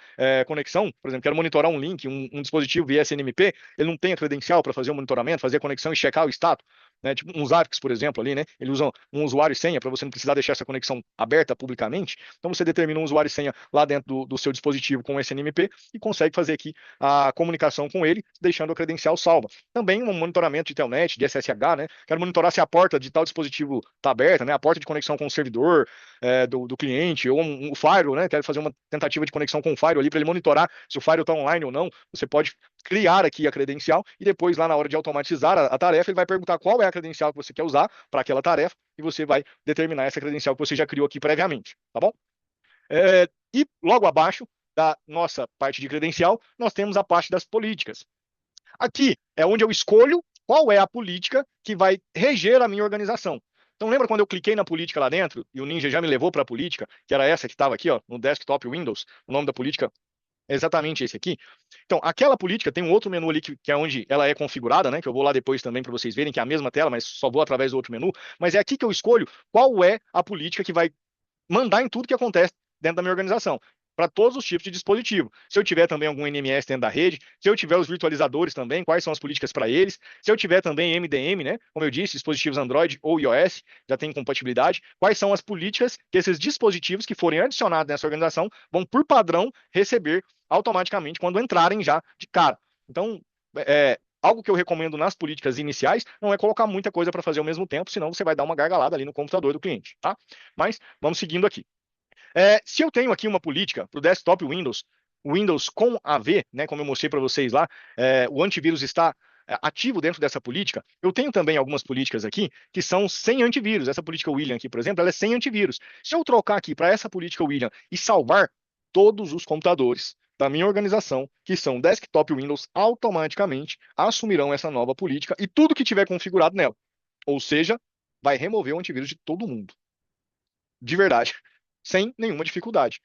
conexão, por exemplo, quero monitorar um link, um dispositivo via SNMP, ele não tem a credencial para fazer o monitoramento, fazer a conexão e checar o status, né? Tipo uns ARCs, por exemplo, ali, né? Ele usa um usuário e senha para você não precisar deixar essa conexão aberta publicamente. Então você determina um usuário e senha lá dentro do seu dispositivo com o SNMP e consegue fazer aqui a comunicação com ele, deixando a credencial salva. Também um monitoramento de Telnet, de SSH, né? Quero monitorar se a porta de tal dispositivo está aberta, né? A porta de conexão com o servidor do cliente, ou um firewall, né? Quero fazer uma tentativa de conexão com o firewall ali para ele monitorar se o firewall está online ou não. Você pode criar aqui a credencial e depois, lá na hora de automatizar a tarefa, ele vai perguntar qual é a credencial que você quer usar para aquela tarefa e você vai determinar essa credencial que você já criou aqui previamente, tá bom? E logo abaixo da nossa parte de credencial, nós temos a parte das políticas. Aqui é onde eu escolho qual é a política que vai reger a minha organização. Então lembra quando eu cliquei na política lá dentro e o Ninja já me levou para a política, que era essa que estava aqui, ó, no desktop Windows, o nome da política é exatamente esse aqui. Então, aquela política tem um outro menu ali que é onde ela é configurada, né? Que eu vou lá depois também para vocês verem que é a mesma tela, mas só vou através do outro menu. Mas é aqui que eu escolho qual é a política que vai mandar em tudo que acontece dentro da minha organização, para todos os tipos de dispositivo. Se eu tiver também algum NMS dentro da rede, se eu tiver os virtualizadores também, quais são as políticas para eles, se eu tiver também MDM, né, como eu disse, dispositivos Android ou iOS, já tem compatibilidade, quais são as políticas que esses dispositivos que forem adicionados nessa organização vão, por padrão, receber automaticamente quando entrarem já de cara. Então, algo que eu recomendo nas políticas iniciais não é colocar muita coisa para fazer ao mesmo tempo, senão você vai dar uma gargalada ali no computador do cliente, tá? Mas vamos seguindo aqui. Se eu tenho aqui uma política para o desktop Windows, Windows com AV, né, como eu mostrei para vocês lá, o antivírus está ativo dentro dessa política. Eu tenho também algumas políticas aqui que são sem antivírus. Essa política William aqui, por exemplo, ela é sem antivírus. Se eu trocar aqui para essa política William e salvar todos os computadores da minha organização, que são desktop Windows, automaticamente assumirão essa nova política e tudo que tiver configurado nela. Ou seja, vai remover o antivírus de todo mundo. De verdade. Sem nenhuma dificuldade.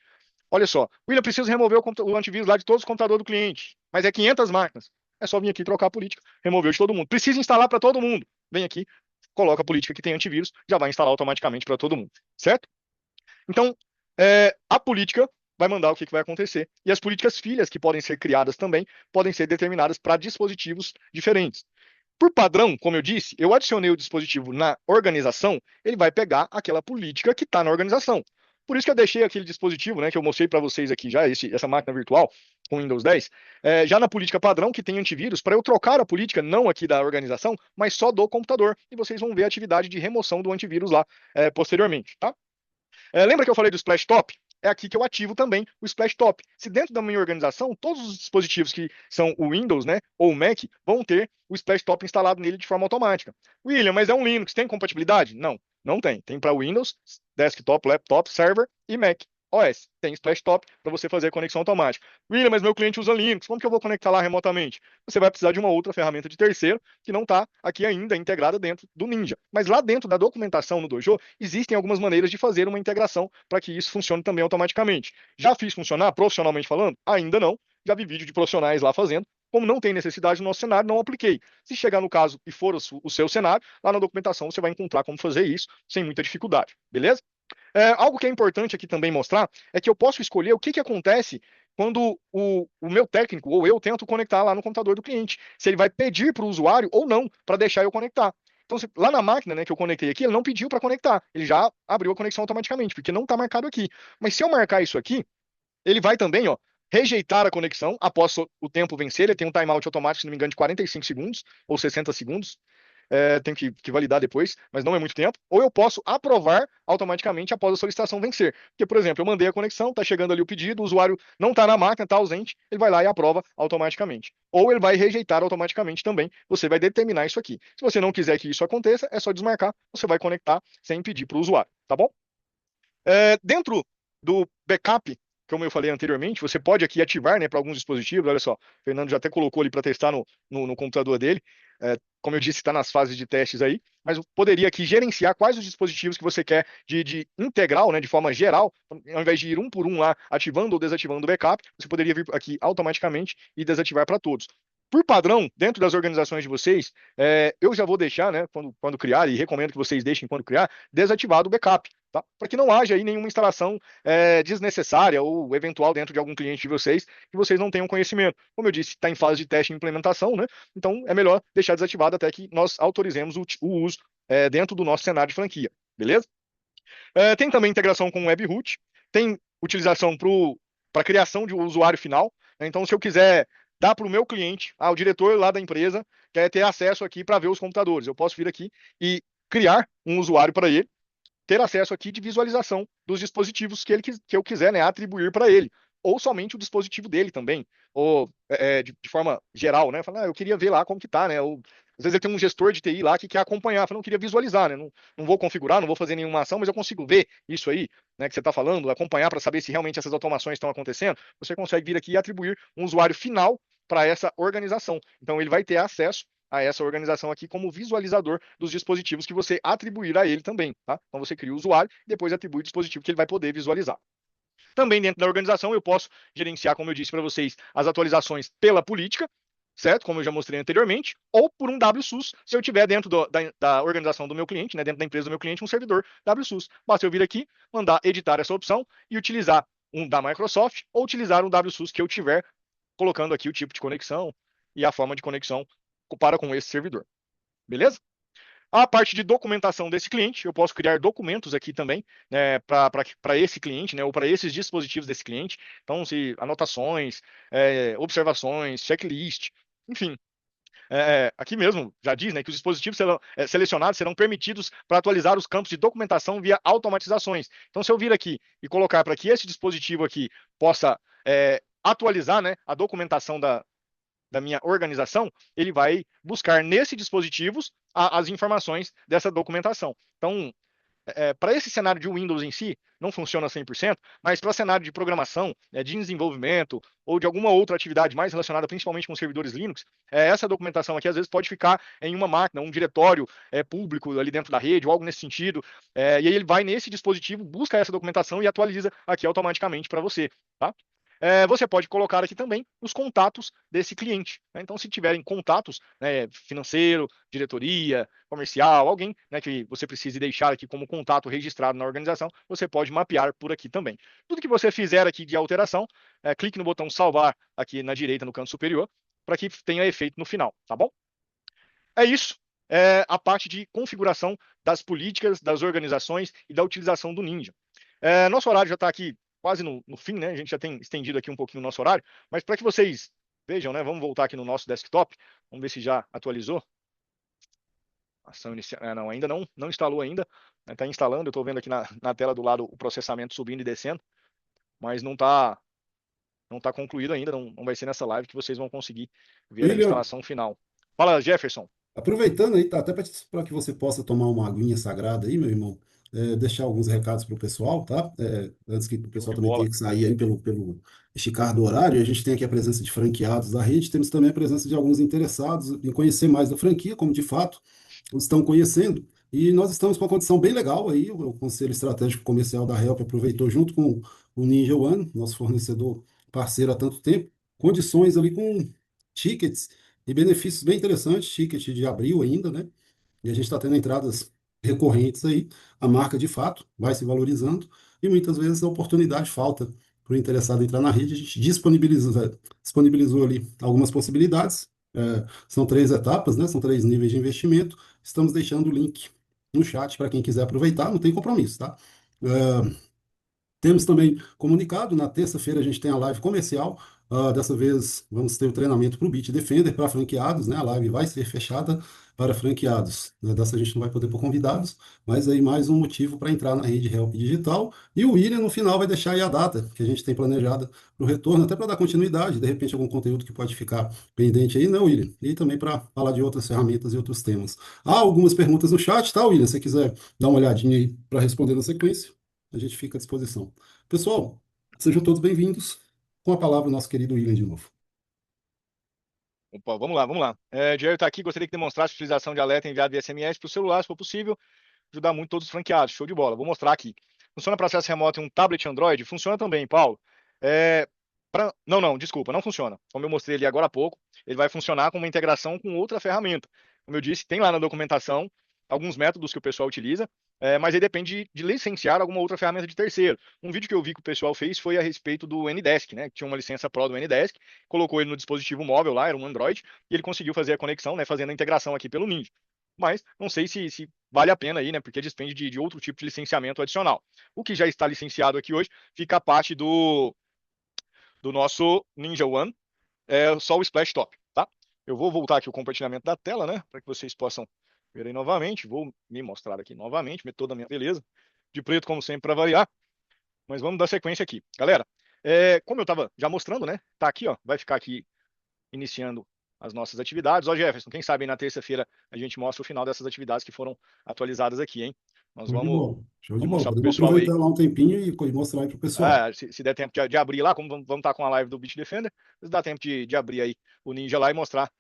Olha só, William, precisa remover o antivírus lá de todos os computadores do cliente, mas é 500 máquinas. É só vir aqui trocar a política, removeu de todo mundo. Precisa instalar para todo mundo. Vem aqui, coloca a política que tem antivírus, já vai instalar automaticamente para todo mundo, certo? Então, a política vai mandar o que vai acontecer. E as políticas filhas, que podem ser criadas também, podem ser determinadas para dispositivos diferentes. Por padrão, como eu disse, eu adicionei o dispositivo na organização, ele vai pegar aquela política que está na organização. Por isso que eu deixei aquele dispositivo, né, que eu mostrei para vocês aqui já, essa máquina virtual com Windows 10, já na política padrão que tem antivírus, para eu trocar a política, não aqui da organização, mas só do computador. E vocês vão ver a atividade de remoção do antivírus lá posteriormente, tá? Lembra que eu falei do Splash Top? É aqui que eu ativo também o Splash Top. Se dentro da minha organização, todos os dispositivos que são o Windows, né, ou o Mac, vão ter o Splash Top instalado nele de forma automática. William, mas é um Linux, tem compatibilidade? Não, não tem. Tem para Windows, Desktop, Laptop, Server e Mac OS. Tem Splash Top para você fazer a conexão automática. William, mas meu cliente usa Linux, como que eu vou conectar lá remotamente? Você vai precisar de uma outra ferramenta de terceiro que não está aqui ainda integrada dentro do Ninja. Mas lá dentro da documentação no Dojo, existem algumas maneiras de fazer uma integração para que isso funcione também automaticamente. Já fiz funcionar profissionalmente falando? Ainda não. Já vi vídeo de profissionais lá fazendo. Como não tem necessidade no nosso cenário, não apliquei. Se chegar no caso e for o seu cenário, lá na documentação você vai encontrar como fazer isso sem muita dificuldade, beleza? Algo que é importante aqui também mostrar é que eu posso escolher o que acontece quando o meu técnico ou eu tento conectar lá no computador do cliente. Se ele vai pedir para o usuário ou não para deixar eu conectar. Então, lá na máquina, né, que eu conectei aqui, ele não pediu para conectar. Ele já abriu a conexão automaticamente, porque não está marcado aqui. Mas se eu marcar isso aqui, ele vai também, ó, rejeitar a conexão após o tempo vencer. Ele tem um timeout automático, se não me engano, de 45 segundos ou 60 segundos. Tenho que validar depois, mas não é muito tempo. Ou eu posso aprovar automaticamente após a solicitação vencer. Porque, por exemplo, eu mandei a conexão, está chegando ali o pedido, o usuário não está na máquina, está ausente, ele vai lá e aprova automaticamente. Ou ele vai rejeitar automaticamente também. Você vai determinar isso aqui. Se você não quiser que isso aconteça, é só desmarcar, você vai conectar sem pedir para o usuário, tá bom? Dentro do backup, como eu falei anteriormente, você pode aqui ativar, né, para alguns dispositivos. Olha só, o Fernando já até colocou ali para testar no computador dele. Como eu disse, está nas fases de testes aí, mas poderia aqui gerenciar quais os dispositivos que você quer de integral, né, de forma geral, ao invés de ir um por um lá, ativando ou desativando o backup, você poderia vir aqui automaticamente e desativar para todos. Por padrão, dentro das organizações de vocês, eu já vou deixar, né, quando criar, e recomendo que vocês deixem quando criar, desativado o backup, tá? Para que não haja aí nenhuma instalação desnecessária ou eventual dentro de algum cliente de vocês que vocês não tenham conhecimento. Como eu disse, está em fase de teste e implementação, né? Então é melhor deixar desativado até que nós autorizemos o uso dentro do nosso cenário de franquia, beleza? Tem também integração com o Webroot, tem utilização para criação de um usuário final, né? Então, se eu quiser dar para o meu cliente, o diretor lá da empresa quer ter acesso aqui para ver os computadores, eu posso vir aqui e criar um usuário para ele, ter acesso aqui de visualização dos dispositivos que eu quiser, né, atribuir para ele, ou somente o dispositivo dele também, ou de forma geral, né? Falar, eu queria ver lá como que tá, né? Ou, às vezes ele tem um gestor de TI lá que quer acompanhar, fala, não queria visualizar, né? Não vou configurar, não vou fazer nenhuma ação, mas eu consigo ver isso aí, né, que você está falando, acompanhar para saber se realmente essas automações estão acontecendo. Você consegue vir aqui e atribuir um usuário final para essa organização. Então, ele vai ter acesso a essa organização aqui como visualizador dos dispositivos que você atribuir a ele também, tá? Então, você cria o usuário e depois atribui o dispositivo que ele vai poder visualizar. Também dentro da organização eu posso gerenciar, como eu disse para vocês, as atualizações pela política, certo? Como eu já mostrei anteriormente, ou por um WSUS, se eu tiver dentro da organização do meu cliente, né, dentro da empresa do meu cliente, um servidor WSUS. Basta eu vir aqui, mandar editar essa opção e utilizar um da Microsoft ou utilizar um WSUS que eu tiver, colocando aqui o tipo de conexão e a forma de conexão para com esse servidor. Beleza? A parte de documentação desse cliente, eu posso criar documentos aqui também, né, para esse cliente, né, ou para esses dispositivos desse cliente. Então, se anotações, observações, checklist, enfim. Aqui mesmo já diz, né, que os dispositivos selecionados serão permitidos para atualizar os campos de documentação via automatizações. Então, se eu vir aqui e colocar para que esse dispositivo aqui possa atualizar, né, a documentação da minha organização, ele vai buscar nesse dispositivos as informações dessa documentação. Então, para esse cenário de Windows em si, não funciona 100%, mas para cenário de programação, de desenvolvimento ou de alguma outra atividade mais relacionada principalmente com servidores Linux, essa documentação aqui às vezes pode ficar em uma máquina, um diretório público ali dentro da rede ou algo nesse sentido, e aí ele vai nesse dispositivo, busca essa documentação e atualiza aqui automaticamente para você, tá? Você pode colocar aqui também os contatos desse cliente, né? Então, se tiverem contatos, né, financeiro, diretoria, comercial, alguém, né, que você precise deixar aqui como contato registrado na organização, você pode mapear por aqui também. Tudo que você fizer aqui de alteração, clique no botão salvar aqui na direita no canto superior, para que tenha efeito no final, tá bom? É isso. A parte de configuração das políticas, das organizações e da utilização do Ninja. Nosso horário já está aqui quase no fim, né? A gente já tem estendido aqui um pouquinho o nosso horário, mas para que vocês vejam, né? Vamos voltar aqui no nosso desktop, vamos ver se já atualizou. Ação inicial, não, ainda não instalou ainda, está instalando, eu estou vendo aqui na tela do lado o processamento subindo e descendo, mas não tá concluído ainda, não vai ser nessa live que vocês vão conseguir ver a William, instalação final. Fala, Jefferson. aproveitando aí, tá, até para que você possa tomar uma aguinha sagrada aí, meu irmão, deixar alguns recados para o pessoal, tá? Antes que o Show pessoal de também bola. tenha que sair aí pelo esticar do horário, a gente tem aqui a presença de franqueados da rede, temos também a presença de alguns interessados em conhecer mais da franquia, como de fato estão conhecendo, e nós estamos com uma condição bem legal aí, o Conselho Estratégico Comercial da Help aproveitou junto com o Ninja One, nosso fornecedor parceiro há tanto tempo, condições ali com tickets e benefícios bem interessantes, ticket de abril ainda, né? E a gente está tendo entradas recorrentes aí, a marca de fato vai se valorizando e muitas vezes a oportunidade falta para o interessado entrar na rede. A gente disponibilizou ali algumas possibilidades. São 3 etapas, né? São 3 níveis de investimento. Estamos deixando o link no chat para quem quiser aproveitar, não tem compromisso, tá? Temos também comunicado, na terça-feira a gente tem a live comercial. Dessa vez vamos ter o treinamento para o Bitdefender para franqueados, né? A live vai ser fechada para franqueados. Dessa a gente não vai poder pôr convidados, mas aí mais um motivo para entrar na rede Help Digital. E o William no final vai deixar aí a data que a gente tem planejada para o retorno, até para dar continuidade, de repente algum conteúdo que pode ficar pendente aí, né, William? E também para falar de outras ferramentas e outros temas. Há algumas perguntas no chat, tá, William? Se você quiser dar uma olhadinha aí para responder na sequência, a gente fica à disposição. Pessoal, sejam todos bem-vindos. Com a palavra, o nosso querido William de novo. Opa, vamos lá, vamos lá. Diego está aqui, gostaria que demonstrasse a utilização de alerta enviado via SMS para o celular, se for possível, ajudar muito todos os franqueados. Show de bola. Vou mostrar aqui. Funciona para acesso remoto em um tablet Android? Funciona também, Paulo. Não, desculpa, não funciona. Como eu mostrei ali agora há pouco, ele vai funcionar com uma integração com outra ferramenta. Como eu disse, tem lá na documentação alguns métodos que o pessoal utiliza, mas aí depende de licenciar alguma outra ferramenta de terceiro. Um vídeo que eu vi que o pessoal fez foi a respeito do Ndesk, né? Que tinha uma licença Pro do Ndesk, colocou ele no dispositivo móvel lá, era um Android, e ele conseguiu fazer a conexão, né? Fazendo a integração aqui pelo Ninja. Mas não sei se vale a pena aí, né? Porque depende de outro tipo de licenciamento adicional. O que já está licenciado aqui hoje fica a parte do nosso Ninja One, só o Splash Top, tá? Eu vou voltar aqui o compartilhamento da tela, né? Para que vocês possam ver aí novamente. Vou me mostrar aqui novamente, toda a minha beleza. De preto, como sempre, para variar. Mas vamos dar sequência aqui. Galera, como eu estava já mostrando, né? Tá aqui, ó. Vai ficar aqui iniciando as nossas atividades. Ó, Jefferson, quem sabe na terça-feira a gente mostra o final dessas atividades que foram atualizadas aqui, hein? Nós Show de vamos, bola. Show de vamos bola. mostrar para o Podemos pessoal aí. aproveitar lá um tempinho e mostrar aí para o pessoal. Se der tempo de abrir lá, como vamos estar com a live do Bitdefender, se dá tempo de abrir aí o Ninja lá e mostrar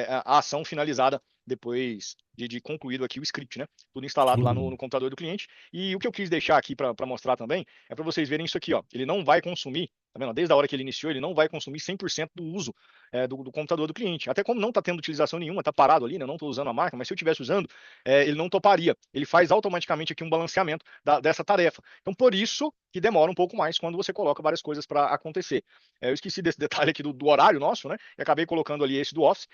a ação finalizada depois de concluído aqui o script, né? Tudo instalado Show de lá bola. no computador do cliente. E o que eu quis deixar aqui para mostrar também é para vocês verem isso aqui, ó. Ele não vai consumir, tá vendo? Desde a hora que ele iniciou, ele não vai consumir 100% do uso do computador do cliente. Até como não está tendo utilização nenhuma, está parado ali, né? Eu não estou usando a máquina, mas se eu estivesse usando, ele não toparia. Ele faz automaticamente aqui um balanceamento dessa tarefa. Então, por isso que demora um pouco mais quando você coloca várias coisas para acontecer. Eu esqueci desse detalhe aqui do horário nosso, né? E acabei colocando ali esse do Office.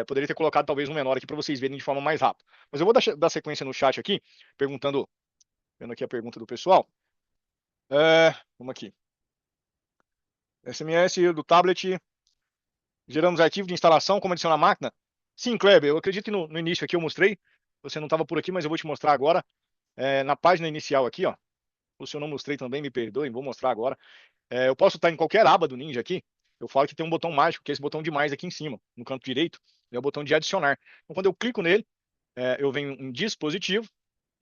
Poderia ter colocado talvez um menor aqui para vocês verem de forma mais rápida. Mas eu vou dar sequência no chat aqui, perguntando, vendo aqui a pergunta do pessoal. Vamos aqui. SMS do tablet, geramos arquivo de instalação, como adicionar a máquina? Sim, Kleber, eu acredito que no início aqui eu mostrei. Você não estava por aqui, mas eu vou te mostrar agora. Na página inicial aqui, ó. Ou se eu não mostrei também, me perdoem, vou mostrar agora. Eu posso estar em qualquer aba do Ninja aqui. Eu falo que tem um botão mágico, que é esse botão de mais aqui em cima, no canto direito. É o botão de adicionar. Então, quando eu clico nele, eu venho em dispositivo,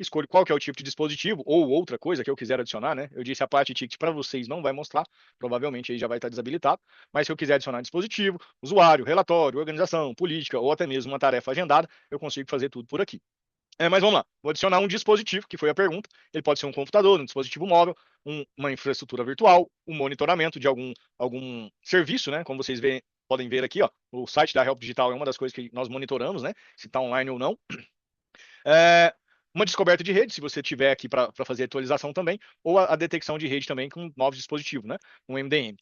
escolho qual que é o tipo de dispositivo ou outra coisa que eu quiser adicionar, né? Eu disse a parte ticket para vocês não vai mostrar, provavelmente aí já vai estar desabilitado, mas se eu quiser adicionar dispositivo, usuário, relatório, organização, política ou até mesmo uma tarefa agendada, eu consigo fazer tudo por aqui. Mas vamos lá, vou adicionar um dispositivo, que foi a pergunta. Ele pode ser um computador, um dispositivo móvel, uma infraestrutura virtual, um monitoramento de algum serviço, né? Como vocês podem ver aqui, ó, o site da Help Digital é uma das coisas que nós monitoramos, né? Se está online ou não. É, uma descoberta de rede, se você tiver aqui para fazer atualização também, ou a detecção de rede também com novos dispositivos, né? Um MDM.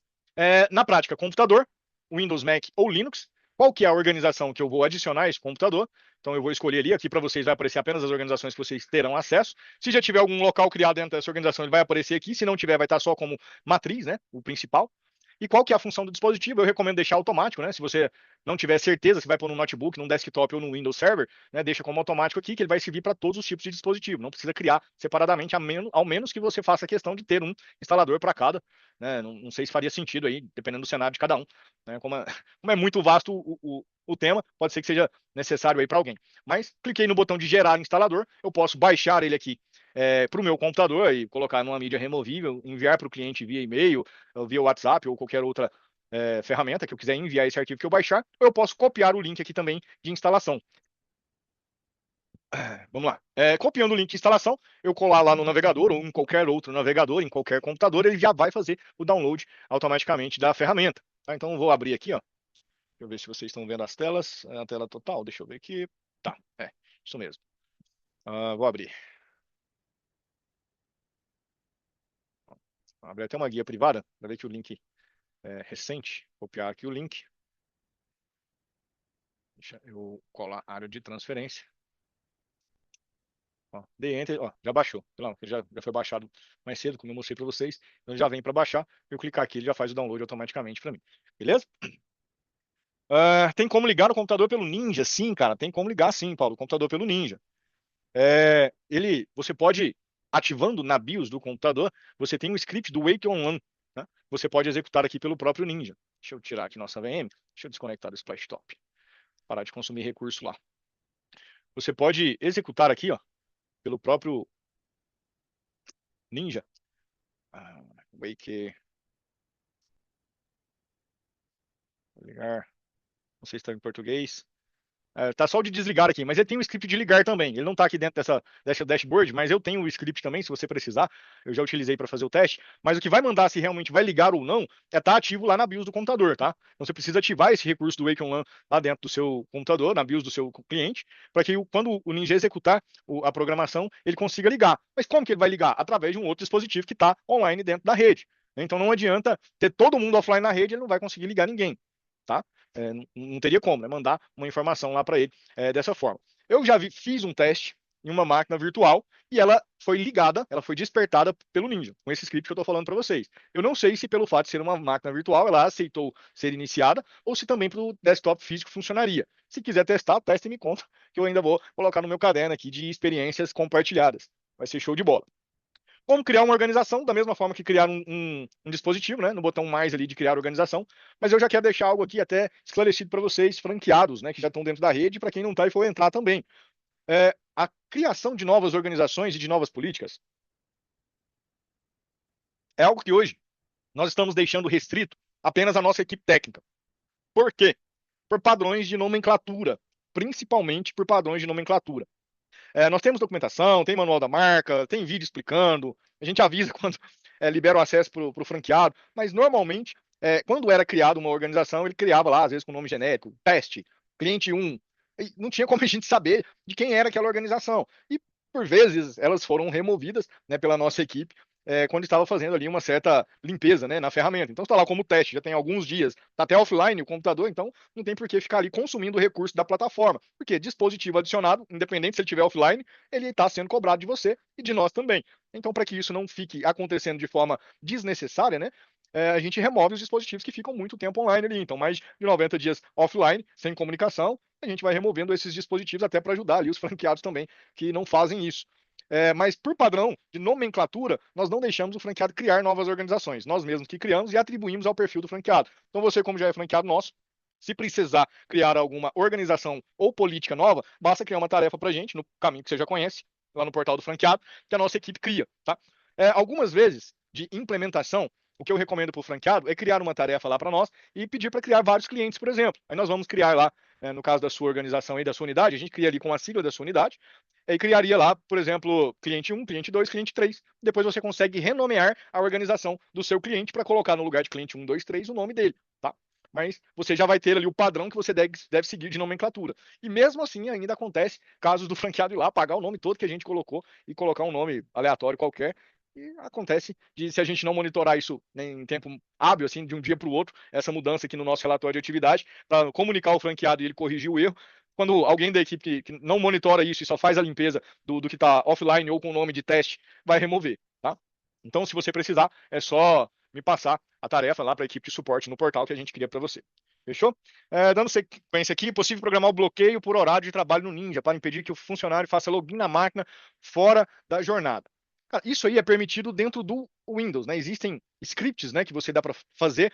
Na prática, computador, Windows, Mac ou Linux. Qual que é a organização que eu vou adicionar a esse computador? Então eu vou escolher ali, aqui para vocês vai aparecer apenas as organizações que vocês terão acesso. Se já tiver algum local criado dentro dessa organização, ele vai aparecer aqui. Se não tiver, vai estar só como matriz, né? O principal. E qual que é a função do dispositivo? Eu recomendo deixar automático, né? Se você não tiver certeza se vai pôr no notebook, num desktop ou no Windows Server, né? Deixa como automático aqui, que ele vai servir para todos os tipos de dispositivo. Não precisa criar separadamente, ao menos que você faça questão de ter um instalador para cada. Né? Não sei se faria sentido aí, dependendo do cenário de cada um. Né? Como é muito vasto o tema, pode ser que seja necessário aí para alguém. Mas cliquei no botão de gerar instalador, eu posso baixar ele aqui para o meu computador e colocar numa mídia removível, enviar para o cliente via e-mail, via WhatsApp ou qualquer outra ferramenta que eu quiser enviar esse arquivo que eu baixar, ou eu posso copiar o link aqui também de instalação. Vamos lá. Copiando o link de instalação, eu colar lá no navegador ou em qualquer outro navegador, em qualquer computador, ele já vai fazer o download automaticamente da ferramenta. Tá? Então eu vou abrir aqui, ó. Deixa eu ver se vocês estão vendo as telas. A tela total, deixa eu ver aqui. Tá, isso mesmo. Vou abrir. Vou abrir até uma guia privada para ver que o link é recente. Copiar aqui o link. Deixa eu colar a área de transferência. Ó, dei enter, ó, já baixou. Não, já foi baixado mais cedo, como eu mostrei para vocês. Então já vem para baixar. Eu clicar aqui, ele já faz o download automaticamente para mim. Beleza? Tem como ligar o computador pelo Ninja? Sim, cara, tem como ligar sim, Paulo, o computador pelo Ninja. Você pode, ativando na BIOS do computador, você tem um script do Wake On One, né? Você pode executar aqui pelo próprio Ninja. Deixa eu tirar aqui nossa VM. Deixa eu desconectar do Splashtop. Parar de consumir recurso lá. Você pode executar aqui, ó, pelo próprio Ninja. Wake. Ligar. Não sei se está em português. Tá só o de desligar aqui, mas ele tem o script de ligar também. Ele não está aqui dentro dessa dashboard, mas eu tenho o script também, se você precisar. Eu já utilizei para fazer o teste. Mas o que vai mandar se realmente vai ligar ou não é estar ativo lá na BIOS do computador, tá? Então você precisa ativar esse recurso do Wake On LAN lá dentro do seu computador, na BIOS do seu cliente, para que quando o Ninja executar a programação, ele consiga ligar. Mas como que ele vai ligar? Através de um outro dispositivo que está online dentro da rede. Então não adianta ter todo mundo offline na rede, ele não vai conseguir ligar ninguém, tá? Não teria como, né, mandar uma informação lá para ele dessa forma. Eu já fiz um teste em uma máquina virtual e ela foi ligada, ela foi despertada pelo Ninja, com esse script que eu estou falando para vocês. Eu não sei se pelo fato de ser uma máquina virtual, ela aceitou ser iniciada, ou se também para o desktop físico funcionaria. Se quiser testar, teste e me conta, que eu ainda vou colocar no meu caderno aqui de experiências compartilhadas. Vai ser show de bola. Como criar uma organização, da mesma forma que criar um dispositivo, né, no botão mais ali de criar organização, mas eu já quero deixar algo aqui até esclarecido para vocês, franqueados, né, que já estão dentro da rede, para quem não está e for entrar também. A criação de novas organizações e de novas políticas é algo que hoje nós estamos deixando restrito apenas à nossa equipe técnica. Por quê? Por padrões de nomenclatura, principalmente por padrões de nomenclatura. Nós temos documentação, tem manual da marca, tem vídeo explicando, a gente avisa quando libera o acesso para o franqueado, mas normalmente, quando era criada uma organização, ele criava lá, às vezes com nome genérico, teste, cliente 1, e não tinha como a gente saber de quem era aquela organização. E, por vezes, elas foram removidas, né, pela nossa equipe, quando estava fazendo ali uma certa limpeza, né, na ferramenta. Então está lá como teste, já tem alguns dias, está até offline o computador, então não tem por que ficar ali consumindo o recurso da plataforma, porque dispositivo adicionado, independente se ele estiver offline, ele está sendo cobrado de você e de nós também. Então, para que isso não fique acontecendo de forma desnecessária, né, a gente remove os dispositivos que ficam muito tempo online ali. Então, mais de 90 dias offline, sem comunicação, a gente vai removendo esses dispositivos até para ajudar ali os franqueados também que não fazem isso. Mas por padrão de nomenclatura, nós não deixamos o franqueado criar novas organizações. Nós mesmos que criamos e atribuímos ao perfil do franqueado. Então você, como já é franqueado nosso, se precisar criar alguma organização ou política nova, basta criar uma tarefa para a gente, no caminho que você já conhece, lá no portal do franqueado, que a nossa equipe cria. Tá? Algumas vezes, de implementação, o que eu recomendo para o franqueado é criar uma tarefa lá para nós e pedir para criar vários clientes, por exemplo. Aí nós vamos criar lá, no caso da sua organização e da sua unidade, a gente cria ali com a sigla da sua unidade, e criaria lá, por exemplo, cliente 1, cliente 2, cliente 3. Depois você consegue renomear a organização do seu cliente para colocar no lugar de cliente 1, 2, 3 o nome dele, tá? Mas você já vai ter ali o padrão que você deve seguir de nomenclatura. E mesmo assim, ainda acontece casos do franqueado ir lá, apagar o nome todo que a gente colocou e colocar um nome aleatório qualquer. E acontece de, se a gente não monitorar isso em tempo hábil, assim, de um dia para o outro, essa mudança aqui no nosso relatório de atividade, para comunicar ao franqueado e ele corrigir o erro, quando alguém da equipe que não monitora isso e só faz a limpeza do que está offline ou com o nome de teste, vai remover, tá? Então, se você precisar, é só me passar a tarefa lá para a equipe de suporte no portal que a gente cria para você. Fechou? Dando sequência aqui, é possível programar o bloqueio por horário de trabalho no Ninja para impedir que o funcionário faça login na máquina fora da jornada. Cara, isso aí é permitido dentro do Windows, né? Existem scripts, né, que você dá para fazer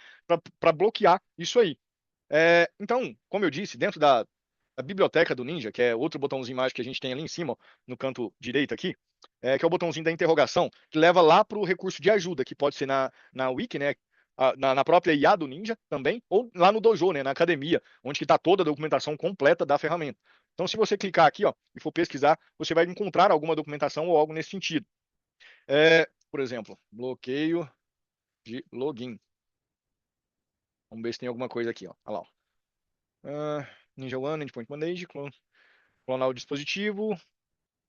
para bloquear isso aí. Então, como eu disse, dentro da biblioteca do Ninja, que é outro botãozinho mágico que a gente tem ali em cima, ó, no canto direito aqui, que é o botãozinho da interrogação, que leva lá para o recurso de ajuda, que pode ser na Wiki, né? Na própria IA do Ninja também, ou lá no Dojo, né, na academia, onde está toda a documentação completa da ferramenta. Então, se você clicar aqui, ó, e for pesquisar, você vai encontrar alguma documentação ou algo nesse sentido. Por exemplo, bloqueio de login. Vamos ver se tem alguma coisa aqui, ó. Olha lá, ó. Ninja One, Endpoint Manage, clonar o dispositivo,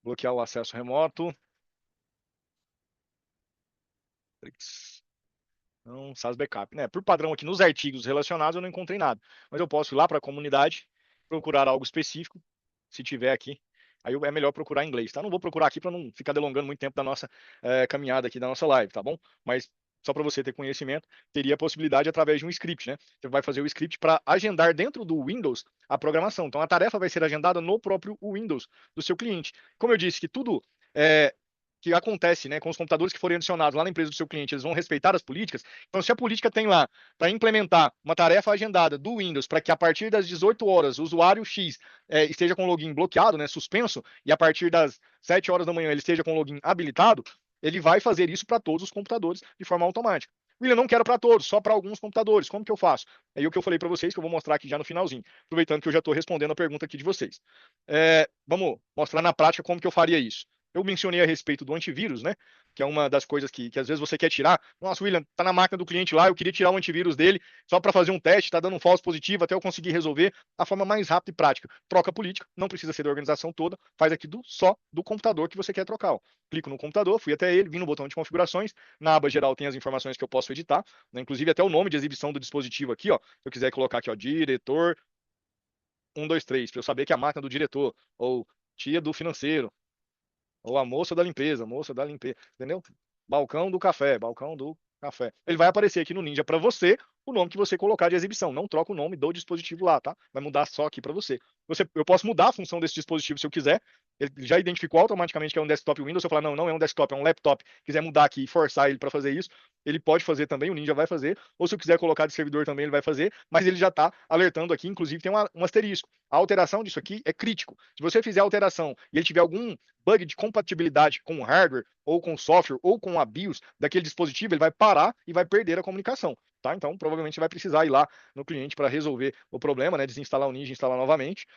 bloquear o acesso remoto. Não, SAS Backup, né? Por padrão aqui nos artigos relacionados eu não encontrei nada, mas eu posso ir lá para a comunidade, procurar algo específico, se tiver aqui. Aí é melhor procurar em inglês, tá? Não vou procurar aqui para não ficar delongando muito tempo da nossa caminhada aqui, da nossa live, tá bom? Mas só para você ter conhecimento, teria a possibilidade através de um script, né? Você vai fazer o script para agendar dentro do Windows a programação. Então a tarefa vai ser agendada no próprio Windows do seu cliente. Como eu disse que tudo que acontece, né, com os computadores que forem adicionados lá na empresa do seu cliente, eles vão respeitar as políticas. Então, se a política tem lá para implementar uma tarefa agendada do Windows para que a partir das 18 horas o usuário X esteja com o login bloqueado, né, suspenso, e a partir das 7 horas da manhã ele esteja com o login habilitado, ele vai fazer isso para todos os computadores de forma automática. William, não quero para todos, só para alguns computadores. Como que eu faço? É o que eu falei para vocês, que eu vou mostrar aqui já no finalzinho, aproveitando que eu já estou respondendo a pergunta aqui de vocês. Vamos mostrar na prática como que eu faria isso. Eu mencionei a respeito do antivírus, né? Que é uma das coisas que às vezes você quer tirar. Nossa, William, tá na máquina do cliente lá, eu queria tirar o antivírus dele só para fazer um teste, tá dando um falso positivo até eu conseguir resolver. A forma mais rápida e prática. Troca política, não precisa ser da organização toda, faz aqui só do computador que você quer trocar. Ó. Clico no computador, fui até ele, vim no botão de configurações, na aba geral tem as informações que eu posso editar, né? Inclusive até o nome de exibição do dispositivo aqui, ó. Se eu quiser colocar aqui, ó, diretor 123, para eu saber que é a máquina do diretor, ou tia do financeiro, ou a moça da limpeza, entendeu? Balcão do café, balcão do café. Ele vai aparecer aqui no Ninja para você o nome que você colocar de exibição. Não troca o nome do dispositivo lá, tá? Vai mudar só aqui para você. Eu posso mudar a função desse dispositivo se eu quiser. Ele já identificou automaticamente que é um desktop Windows. Se eu falar, não, não é um desktop, é um laptop, quiser mudar aqui e forçar ele para fazer isso, ele pode fazer também, o Ninja vai fazer. Ou se eu quiser colocar de servidor também, ele vai fazer. Mas ele já está alertando aqui, inclusive tem um asterisco. A alteração disso aqui é crítico. Se você fizer a alteração e ele tiver algum bug de compatibilidade com o hardware, ou com o software, ou com a BIOS daquele dispositivo, ele vai parar e vai perder a comunicação. Tá? Então, provavelmente você vai precisar ir lá no cliente para resolver o problema, né? Desinstalar o Ninja e instalar novamente.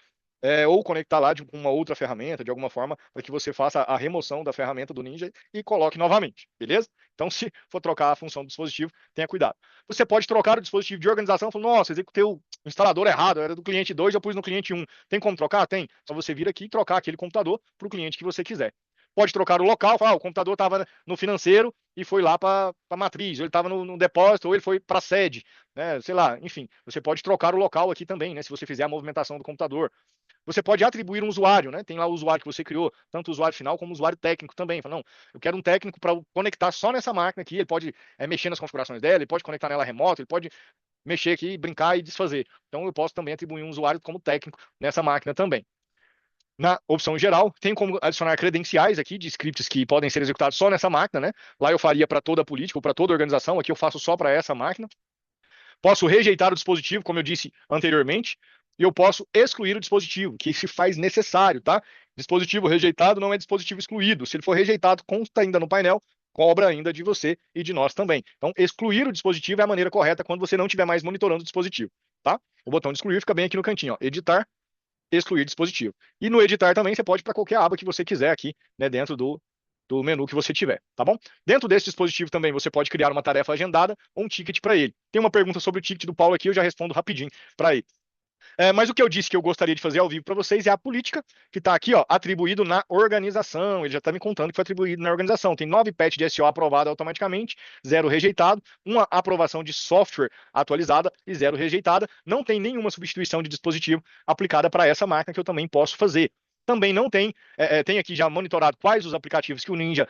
Ou conectar lá com uma outra ferramenta, de alguma forma, para que você faça a remoção da ferramenta do Ninja e coloque novamente, beleza? Então, se for trocar a função do dispositivo, tenha cuidado. Você pode trocar o dispositivo de organização, falando, nossa, executei o instalador errado, era do cliente 2, eu pus no cliente 1. Tem como trocar? Tem. Só você vir aqui e trocar aquele computador para o cliente que você quiser. Pode trocar o local, falar, o computador estava no financeiro e foi lá para a matriz, ou ele estava no depósito, ou ele foi para a sede, né? Sei lá, enfim, você pode trocar o local aqui também, né? Se você fizer a movimentação do computador. Você pode atribuir um usuário, né? Tem lá o usuário que você criou, tanto o usuário final como o usuário técnico também. Fala, não, eu quero um técnico para conectar só nessa máquina aqui. Ele pode mexer nas configurações dela, ele pode conectar nela remoto, ele pode mexer aqui, brincar e desfazer. Então eu posso também atribuir um usuário como técnico nessa máquina também. Na opção geral, tem como adicionar credenciais aqui de scripts que podem ser executados só nessa máquina, né? Lá eu faria para toda a política ou para toda a organização, aqui eu faço só para essa máquina. Posso rejeitar o dispositivo, como eu disse anteriormente, e eu posso excluir o dispositivo, que se faz necessário, tá? Dispositivo rejeitado não é dispositivo excluído. Se ele for rejeitado, consta ainda no painel, cobra ainda de você e de nós também. Então, excluir o dispositivo é a maneira correta quando você não estiver mais monitorando o dispositivo, tá? O botão de excluir fica bem aqui no cantinho, ó. Editar, excluir dispositivo. E no editar também você pode para qualquer aba que você quiser aqui, né, dentro do menu que você tiver, tá bom? Dentro desse dispositivo também você pode criar uma tarefa agendada ou um ticket para ele. Tem uma pergunta sobre o ticket do Paulo aqui, eu já respondo rapidinho para ele. Mas o que eu disse que eu gostaria de fazer ao vivo para vocês é a política, que está aqui, ó, atribuído na organização. Ele já está me contando que foi atribuído na organização. Tem 9 patches de SEO aprovado automaticamente, 0 rejeitado, uma aprovação de software atualizada e 0 rejeitada. Não tem nenhuma substituição de dispositivo aplicada para essa máquina que eu também posso fazer. Também não tem, tem aqui já monitorado quais os aplicativos que o Ninja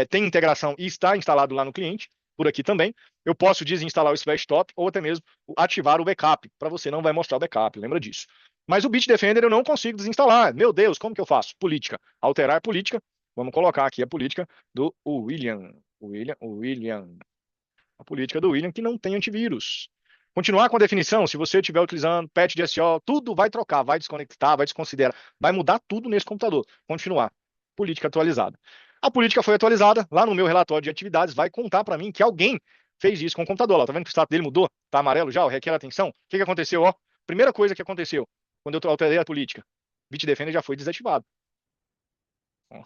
tem integração e está instalado lá no cliente, por aqui também. Eu posso desinstalar o Splashtop ou até mesmo ativar o backup, para você não vai mostrar o backup, lembra disso. Mas o Bitdefender eu não consigo desinstalar. Meu Deus, como que eu faço? Política. Alterar política. Vamos colocar aqui a política do William. William. A política do William que não tem antivírus. Continuar com a definição, se você estiver utilizando patch de SEO, tudo vai trocar, vai desconectar, vai desconsiderar, vai mudar tudo nesse computador. Continuar. Política atualizada. A política foi atualizada, lá no meu relatório de atividades, vai contar para mim que alguém fez isso com o computador. Lá, tá vendo que o status dele mudou? Tá amarelo já, requer atenção. O que aconteceu? Ó, primeira coisa que aconteceu quando eu alterei a política, Bitdefender já foi desativado. Ó,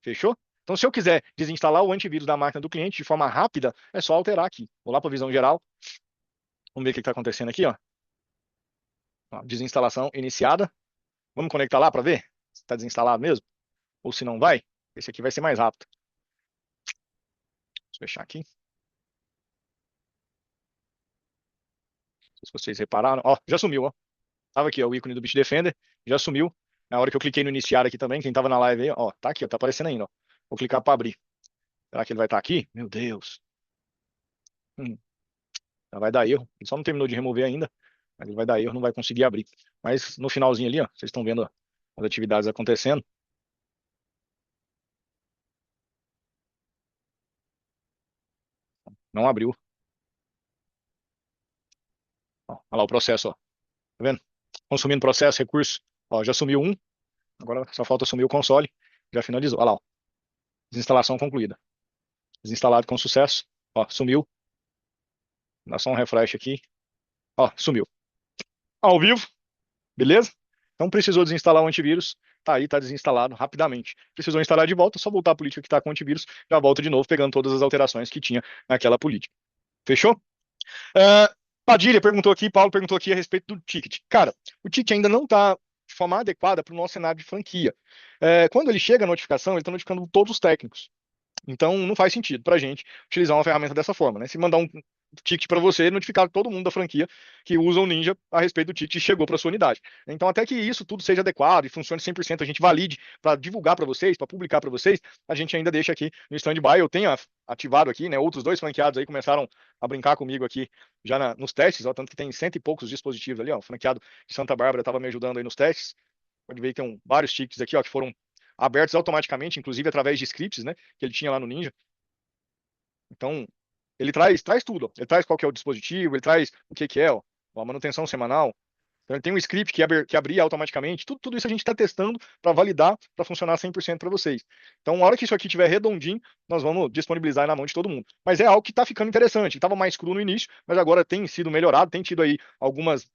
fechou? Então, se eu quiser desinstalar o antivírus da máquina do cliente de forma rápida, é só alterar aqui. Vou lá para a visão geral. Vamos ver o que está acontecendo aqui, ó. Ó, desinstalação iniciada. Vamos conectar lá para ver se está desinstalado mesmo ou se não vai. Esse aqui vai ser mais rápido. Deixa eu fechar aqui. Não sei se vocês repararam. Ó, já sumiu, ó. Tava aqui, ó, o ícone do Bitdefender. Já sumiu. Na hora que eu cliquei no iniciar aqui também, quem tava na live aí, ó, tá aqui, ó, tá aparecendo ainda, ó. Vou clicar para abrir. Será que ele vai estar aqui? Meu Deus. Já vai dar erro. Ele só não terminou de remover ainda, mas ele vai dar erro, não vai conseguir abrir. Mas no finalzinho ali, ó, vocês estão vendo ó, as atividades acontecendo. Não abriu. Ó, olha lá o processo, ó. Tá vendo? Consumindo processo, recurso. Ó, já sumiu um. Agora só falta sumir o console. Já finalizou. Olha lá, ó. Desinstalação concluída. Desinstalado com sucesso. Ó, sumiu. Dá só um refresh aqui. Ó, sumiu. Ao vivo, beleza? Então precisou desinstalar o antivírus. Tá aí, tá desinstalado rapidamente. Precisou instalar de volta, só voltar a política que está com o antivírus, já volta de novo, pegando todas as alterações que tinha naquela política. Fechou? Padilha perguntou aqui, Paulo perguntou aqui a respeito do ticket. Cara, o ticket ainda não está de forma adequada para o nosso cenário de franquia. Quando ele chega a notificação, ele está notificando todos os técnicos. Então, não faz sentido para a gente utilizar uma ferramenta dessa forma, né? Se mandar um ticket para você, notificar todo mundo da franquia que usa o Ninja a respeito do ticket que chegou para sua unidade. Então, até que isso tudo seja adequado e funcione 100%, a gente valide para divulgar para vocês, para publicar para vocês, a gente ainda deixa aqui no stand-by. Eu tenho ativado aqui, né? Outros dois franqueados aí começaram a brincar comigo aqui já nos testes, ó, tanto que tem cento e poucos dispositivos ali, ó. O franqueado de Santa Bárbara estava me ajudando aí nos testes. Pode ver que tem vários tickets aqui, ó, que foram abertos automaticamente, inclusive através de scripts, né, que ele tinha lá no Ninja. Então, ele traz tudo, ó. Ele traz qual que é o dispositivo, ele traz o que que é, ó, a manutenção semanal. Então, ele tem um script que abria automaticamente. Tudo isso a gente está testando para validar, para funcionar 100% para vocês. Então, na hora que isso aqui estiver redondinho, nós vamos disponibilizar na mão de todo mundo. Mas é algo que está ficando interessante. Estava mais cru no início, mas agora tem sido melhorado, tem tido aí algumas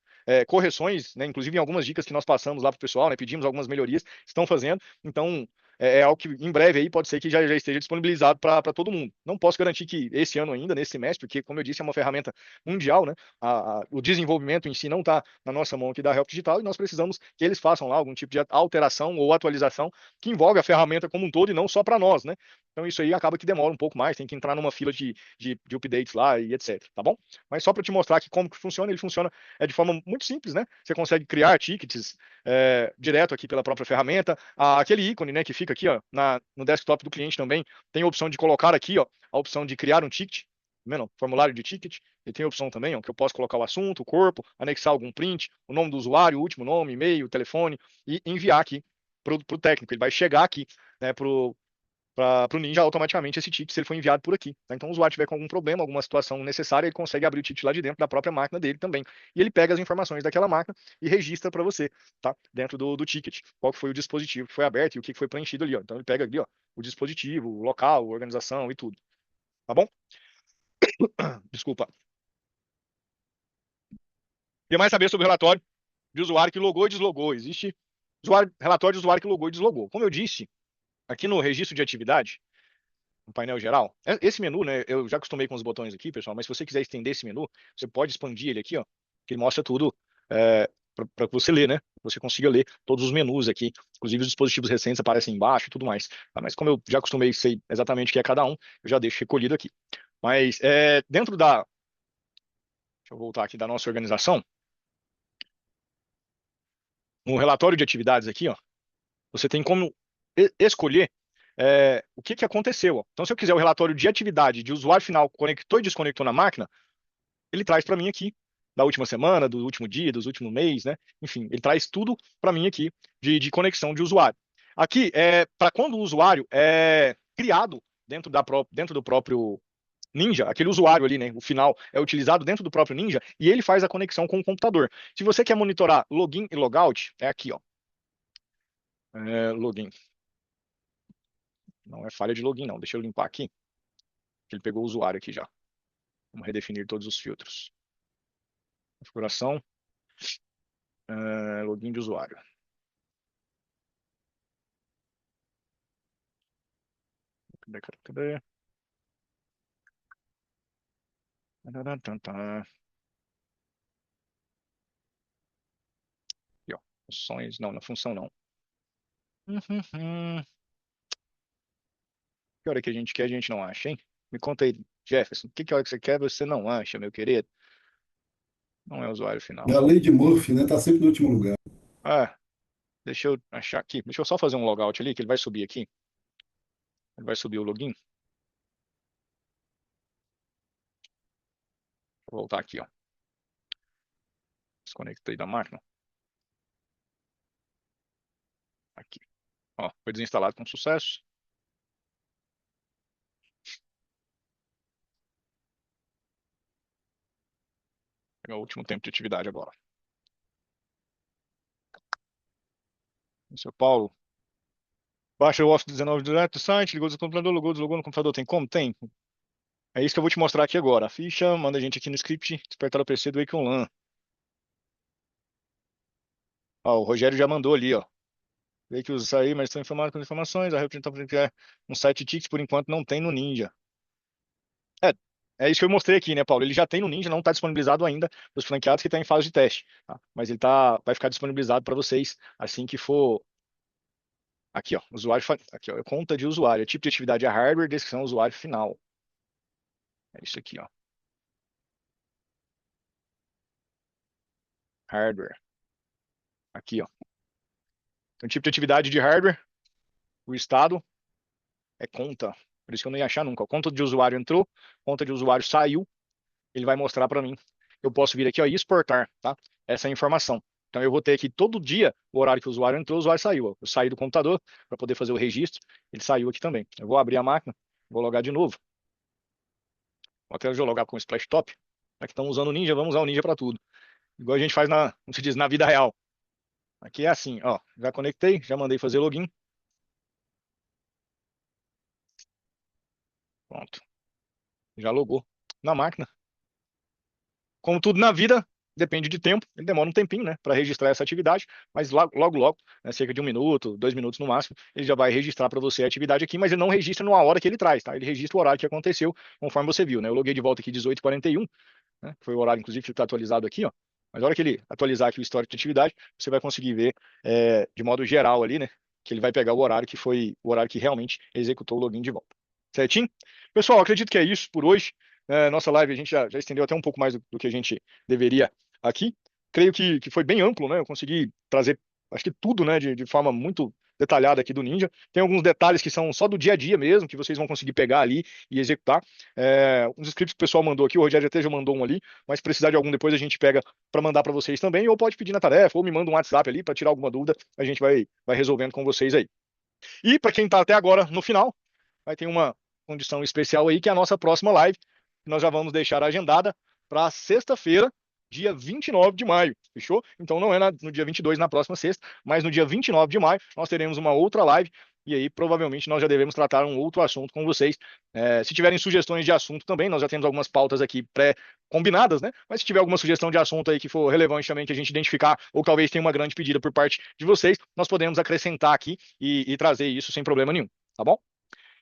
correções, né, inclusive em algumas dicas que nós passamos lá para o pessoal, né, pedimos algumas melhorias, estão fazendo. Então, é algo que em breve aí pode ser que já esteja disponibilizado para todo mundo. Não posso garantir que esse ano ainda, nesse semestre, porque, como eu disse, é uma ferramenta mundial, né? O desenvolvimento em si não está na nossa mão aqui da Help Digital e nós precisamos que eles façam lá algum tipo de alteração ou atualização que envolve a ferramenta como um todo e não só para nós, né? Então isso aí acaba que demora um pouco mais, tem que entrar numa fila de updates lá e etc, tá bom? Mas só para te mostrar aqui como que funciona, ele funciona de forma muito simples, né? Você consegue criar tickets direto aqui pela própria ferramenta. Aquele ícone, né, que fica aqui, ó, no desktop do cliente também, tem a opção de colocar aqui, ó, a opção de criar um ticket, tá vendo? Formulário de ticket. Ele tem a opção também, ó, que eu posso colocar o assunto, o corpo, anexar algum print, o nome do usuário, o último nome, e-mail, telefone e enviar aqui para o técnico. Ele vai chegar aqui, né, para o Ninja automaticamente esse ticket se ele for enviado por aqui. Tá? Então, o usuário tiver com algum problema, alguma situação necessária, ele consegue abrir o ticket lá de dentro da própria máquina dele também. E ele pega as informações daquela máquina e registra para você, tá? Dentro do ticket, qual que foi o dispositivo que foi aberto e o que foi preenchido ali, ó. Então, ele pega ali, ó, o dispositivo, o local, a organização e tudo. Tá bom? Desculpa. Quer mais saber sobre o relatório de usuário que logou e deslogou? Existe relatório de usuário que logou e deslogou. Como eu disse, aqui no registro de atividade, no painel geral, esse menu, né, eu já acostumei com os botões aqui, pessoal, mas se você quiser estender esse menu, você pode expandir ele aqui, ó, que ele mostra tudo para você ler, né? Você consiga ler todos os menus aqui, inclusive os dispositivos recentes aparecem embaixo e tudo mais. Tá? Mas como eu já acostumei, sei exatamente o que é cada um, eu já deixo recolhido aqui. Mas dentro deixa eu voltar aqui da nossa organização, no relatório de atividades aqui, ó, você tem como escolher o que que aconteceu. Ó. Então, se eu quiser o relatório de atividade de usuário final conectou e desconectou na máquina, ele traz para mim aqui da última semana, do último dia, dos últimos mês, né? Enfim, ele traz tudo para mim aqui de conexão de usuário. Aqui é para quando o usuário é criado dentro do próprio Ninja, aquele usuário ali, né? O final é utilizado dentro do próprio Ninja e ele faz a conexão com o computador. Se você quer monitorar login e logout, é aqui, ó. Login. Não é falha de login, não. Deixa eu limpar aqui. Ele pegou o usuário aqui já. Vamos redefinir todos os filtros. Configuração, login de usuário. Cadê? Aqui, ó. Funções, não, na função não. Que hora que a gente quer, a gente não acha, hein? Me conta aí, Jefferson, que hora que você quer, você não acha, meu querido? Não é usuário É final. a lei de Murphy, né? Tá sempre no último lugar. Ah, deixa eu achar aqui. Deixa eu só fazer um logout ali, que ele vai subir aqui. Ele vai subir o login. Vou voltar aqui, ó. Desconectei da máquina. Aqui. Ó, foi desinstalado com sucesso. Vou pegar o último tempo de atividade agora. Seu Paulo. Baixa o Office 19 direto do site, ligou do computador, deslogou no computador. Tem como? Tem. É isso que eu vou te mostrar aqui agora. A ficha, manda a gente aqui no script, despertar o PC do Wacom LAN. Ó, o Rogério já mandou ali, ó. Vê que usa aí, mas estão informados com as informações. A representação é um site Tix, por enquanto, não tem no Ninja. É, é isso que eu mostrei aqui, né, Paulo? Ele já tem no Ninja, não está disponibilizado ainda para os franqueados que estão em fase de teste. Tá? Mas ele vai ficar disponibilizado para vocês Aqui, ó, aqui, ó, conta de usuário, tipo de atividade é hardware, descrição usuário final. É isso aqui, ó, hardware. Aqui, ó. Então, tipo de atividade de hardware, o estado é conta. Por isso que eu não ia achar nunca. Conta de usuário entrou, conta de usuário saiu, ele vai mostrar para mim. Eu posso vir aqui, ó, e exportar, tá? Essa informação. Então eu vou ter aqui todo dia o horário que o usuário entrou, o usuário saiu. Ó. Eu saí do computador para poder fazer o registro, ele saiu aqui também. Eu vou abrir a máquina, vou logar de novo. Vou até logar com o Splashtop. Já que estão usando o Ninja, vamos usar o Ninja para tudo. Igual a gente faz como se diz, na vida real. Aqui é assim, ó. Já conectei, já mandei fazer login. Pronto. Já logou na máquina. Como tudo na vida, depende de tempo, ele demora um tempinho, né, para registrar essa atividade, mas logo, né, cerca de 1 minuto, 2 minutos no máximo, ele já vai registrar para você a atividade aqui, mas ele não registra numa hora que ele traz, tá? Ele registra o horário que aconteceu, conforme você viu, né? Eu loguei de volta aqui 18h41, né? Foi o horário, inclusive, que está atualizado aqui, ó. Mas na hora que ele atualizar aqui o histórico de atividade, você vai conseguir ver de modo geral ali, né? Que ele vai pegar o horário que foi o horário que realmente executou o login de volta. Certinho? Pessoal, acredito que é isso por hoje. Nossa live a gente já estendeu até um pouco mais do que a gente deveria aqui. Creio que foi bem amplo, né? Eu consegui trazer, acho que tudo, né? De forma muito detalhada aqui do Ninja. Tem alguns detalhes que são só do dia a dia mesmo, que vocês vão conseguir pegar ali e executar. Uns scripts que o pessoal mandou aqui, o Rogério até já mandou um ali, mas se precisar de algum depois a gente pega para mandar para vocês também, ou pode pedir na tarefa, ou me manda um WhatsApp ali para tirar alguma dúvida, a gente vai resolvendo com vocês aí. E para quem está até agora no final, vai ter uma condição especial aí, que é a nossa próxima live, que nós já vamos deixar agendada para sexta-feira, dia 29 de maio, fechou? Então não é no dia 22, na próxima sexta, mas no dia 29 de maio nós teremos uma outra live, e aí provavelmente nós já devemos tratar um outro assunto com vocês. Se tiverem sugestões de assunto também, nós já temos algumas pautas aqui pré-combinadas, né? Mas se tiver alguma sugestão de assunto aí que for relevante também, que a gente identificar, ou talvez tenha uma grande pedida por parte de vocês, nós podemos acrescentar aqui e trazer isso sem problema nenhum, tá bom?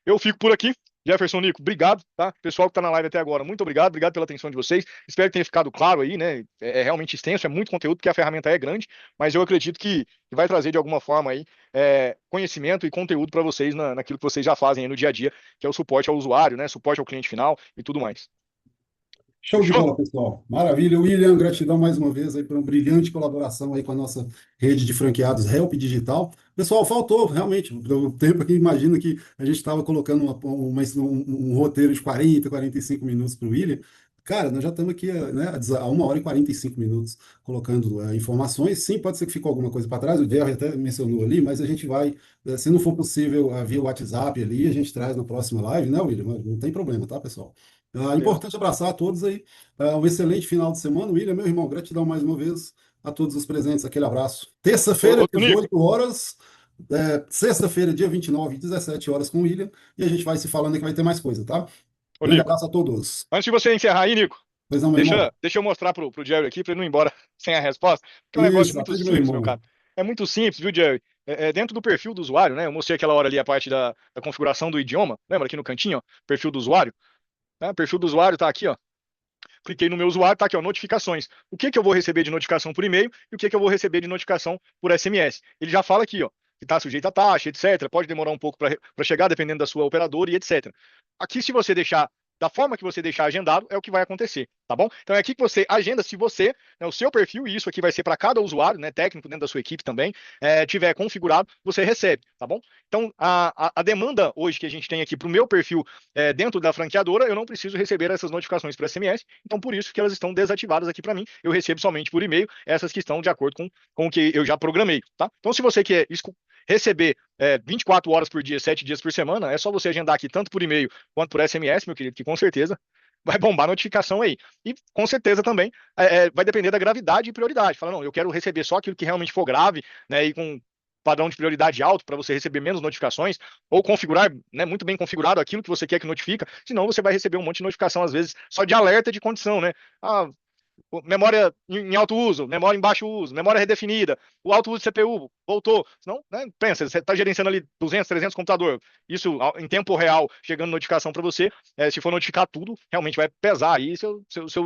Eu fico por aqui. Jefferson, Nico, obrigado, tá? Pessoal que está na live até agora, muito obrigado pela atenção de vocês. Espero que tenha ficado claro aí, né? É realmente extenso, é muito conteúdo, porque a ferramenta é grande, mas eu acredito que vai trazer de alguma forma aí conhecimento e conteúdo para vocês naquilo que vocês já fazem aí no dia a dia, que é o suporte ao usuário, né? Suporte ao cliente final e tudo mais. Show de Fechou? bola, pessoal. Maravilha. William, gratidão mais uma vez aí por uma brilhante colaboração aí com a nossa rede de franqueados Help Digital. Pessoal, faltou realmente o tempo aqui. Imagina que a gente estava colocando um roteiro de 40, 45 minutos para o William. Cara, nós já estamos aqui, né, a 1 hora e 45 minutos colocando informações. Sim, pode ser que ficou alguma coisa para trás, o Jerry até mencionou ali, mas a gente vai, se não for possível, via WhatsApp ali, a gente traz na próxima live, né, William? Não tem problema, tá, pessoal? Beleza. Importante abraçar a todos aí. Um excelente final de semana. William, meu irmão, gratidão mais uma vez a todos os presentes. Aquele abraço. Terça-feira, Ô, Nico, 18 horas. Sexta-feira, dia 29, 17 horas com o William. E a gente vai se falando que vai ter mais coisa, tá? ô, Grande Nico, abraço a todos. antes de você encerrar aí, Nico, Pois não, meu irmão. deixa eu mostrar pro Jerry aqui, para ele não ir embora sem a resposta, porque é um negócio Isso, muito atende meu simples, meu irmão. cara. É muito simples, viu, Jerry? Dentro do perfil do usuário, né? Eu mostrei aquela hora ali a parte da configuração do idioma, lembra aqui no cantinho, ó, perfil do usuário? Né? Perfil do usuário tá aqui, ó. Cliquei no meu usuário, tá aqui, ó, notificações. O que que eu vou receber de notificação por e-mail e o que que eu vou receber de notificação por SMS. Ele já fala aqui, ó, que está sujeito a taxa, etc. Pode demorar um pouco para chegar, dependendo da sua operadora e etc. Aqui, se você deixar da forma que você deixar agendado, é o que vai acontecer, tá bom? Então é aqui que você agenda, se você, né, o seu perfil, e isso aqui vai ser para cada usuário, né, técnico dentro da sua equipe também, tiver configurado, você recebe, tá bom? Então a demanda hoje que a gente tem aqui para o meu perfil dentro da franqueadora, eu não preciso receber essas notificações por SMS, então por isso que elas estão desativadas aqui para mim, eu recebo somente por e-mail essas que estão de acordo com o que eu já programei, tá? Então se você quer receber 24 horas por dia, 7 dias por semana, é só você agendar aqui tanto por e-mail quanto por SMS, meu querido, que com certeza vai bombar a notificação aí. E com certeza também vai depender da gravidade e prioridade. Fala, não, eu quero receber só aquilo que realmente for grave, né, e com padrão de prioridade alto para você receber menos notificações, ou configurar, né, muito bem configurado aquilo que você quer que notifica, senão você vai receber um monte de notificação, às vezes, só de alerta de condição, né? Ah, memória em alto uso, memória em baixo uso, memória redefinida, o alto uso de CPU voltou. Senão, né, pensa, você está gerenciando ali 200, 300 computador, isso em tempo real, chegando notificação para você, se for notificar tudo, realmente vai pesar aí seu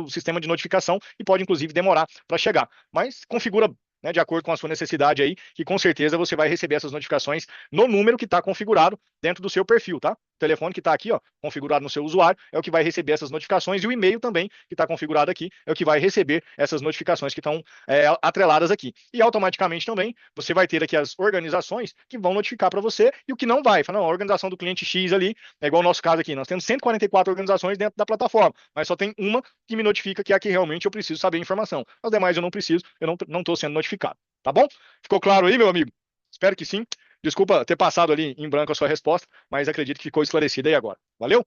sistema de notificação e pode, inclusive, demorar para chegar. Mas configura né, de acordo com a sua necessidade aí, que com certeza você vai receber essas notificações no número que está configurado dentro do seu perfil, tá? O telefone que está aqui, ó, configurado no seu usuário, é o que vai receber essas notificações, e o e-mail também, que está configurado aqui, é o que vai receber essas notificações que estão atreladas aqui. E automaticamente também você vai ter aqui as organizações que vão notificar para você e o que não vai. Fala, não, a organização do cliente X ali, é igual o nosso caso aqui, nós temos 144 organizações dentro da plataforma, mas só tem uma que me notifica que é a que realmente eu preciso saber a informação. As demais eu não preciso, eu não estou sendo notificado. Tá bom? Ficou claro aí, meu amigo? Espero que sim. Desculpa ter passado ali em branco a sua resposta, mas acredito que ficou esclarecida aí agora. Valeu?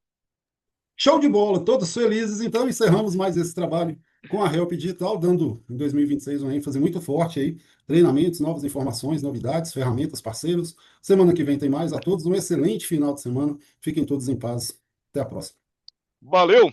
Show de bola, todos felizes. Então, encerramos mais esse trabalho com a Help Digital, dando em 2026 uma ênfase muito forte aí, treinamentos, novas informações, novidades, ferramentas, parceiros. Semana que vem tem mais. A todos um excelente final de semana. Fiquem todos em paz. Até a próxima. Valeu!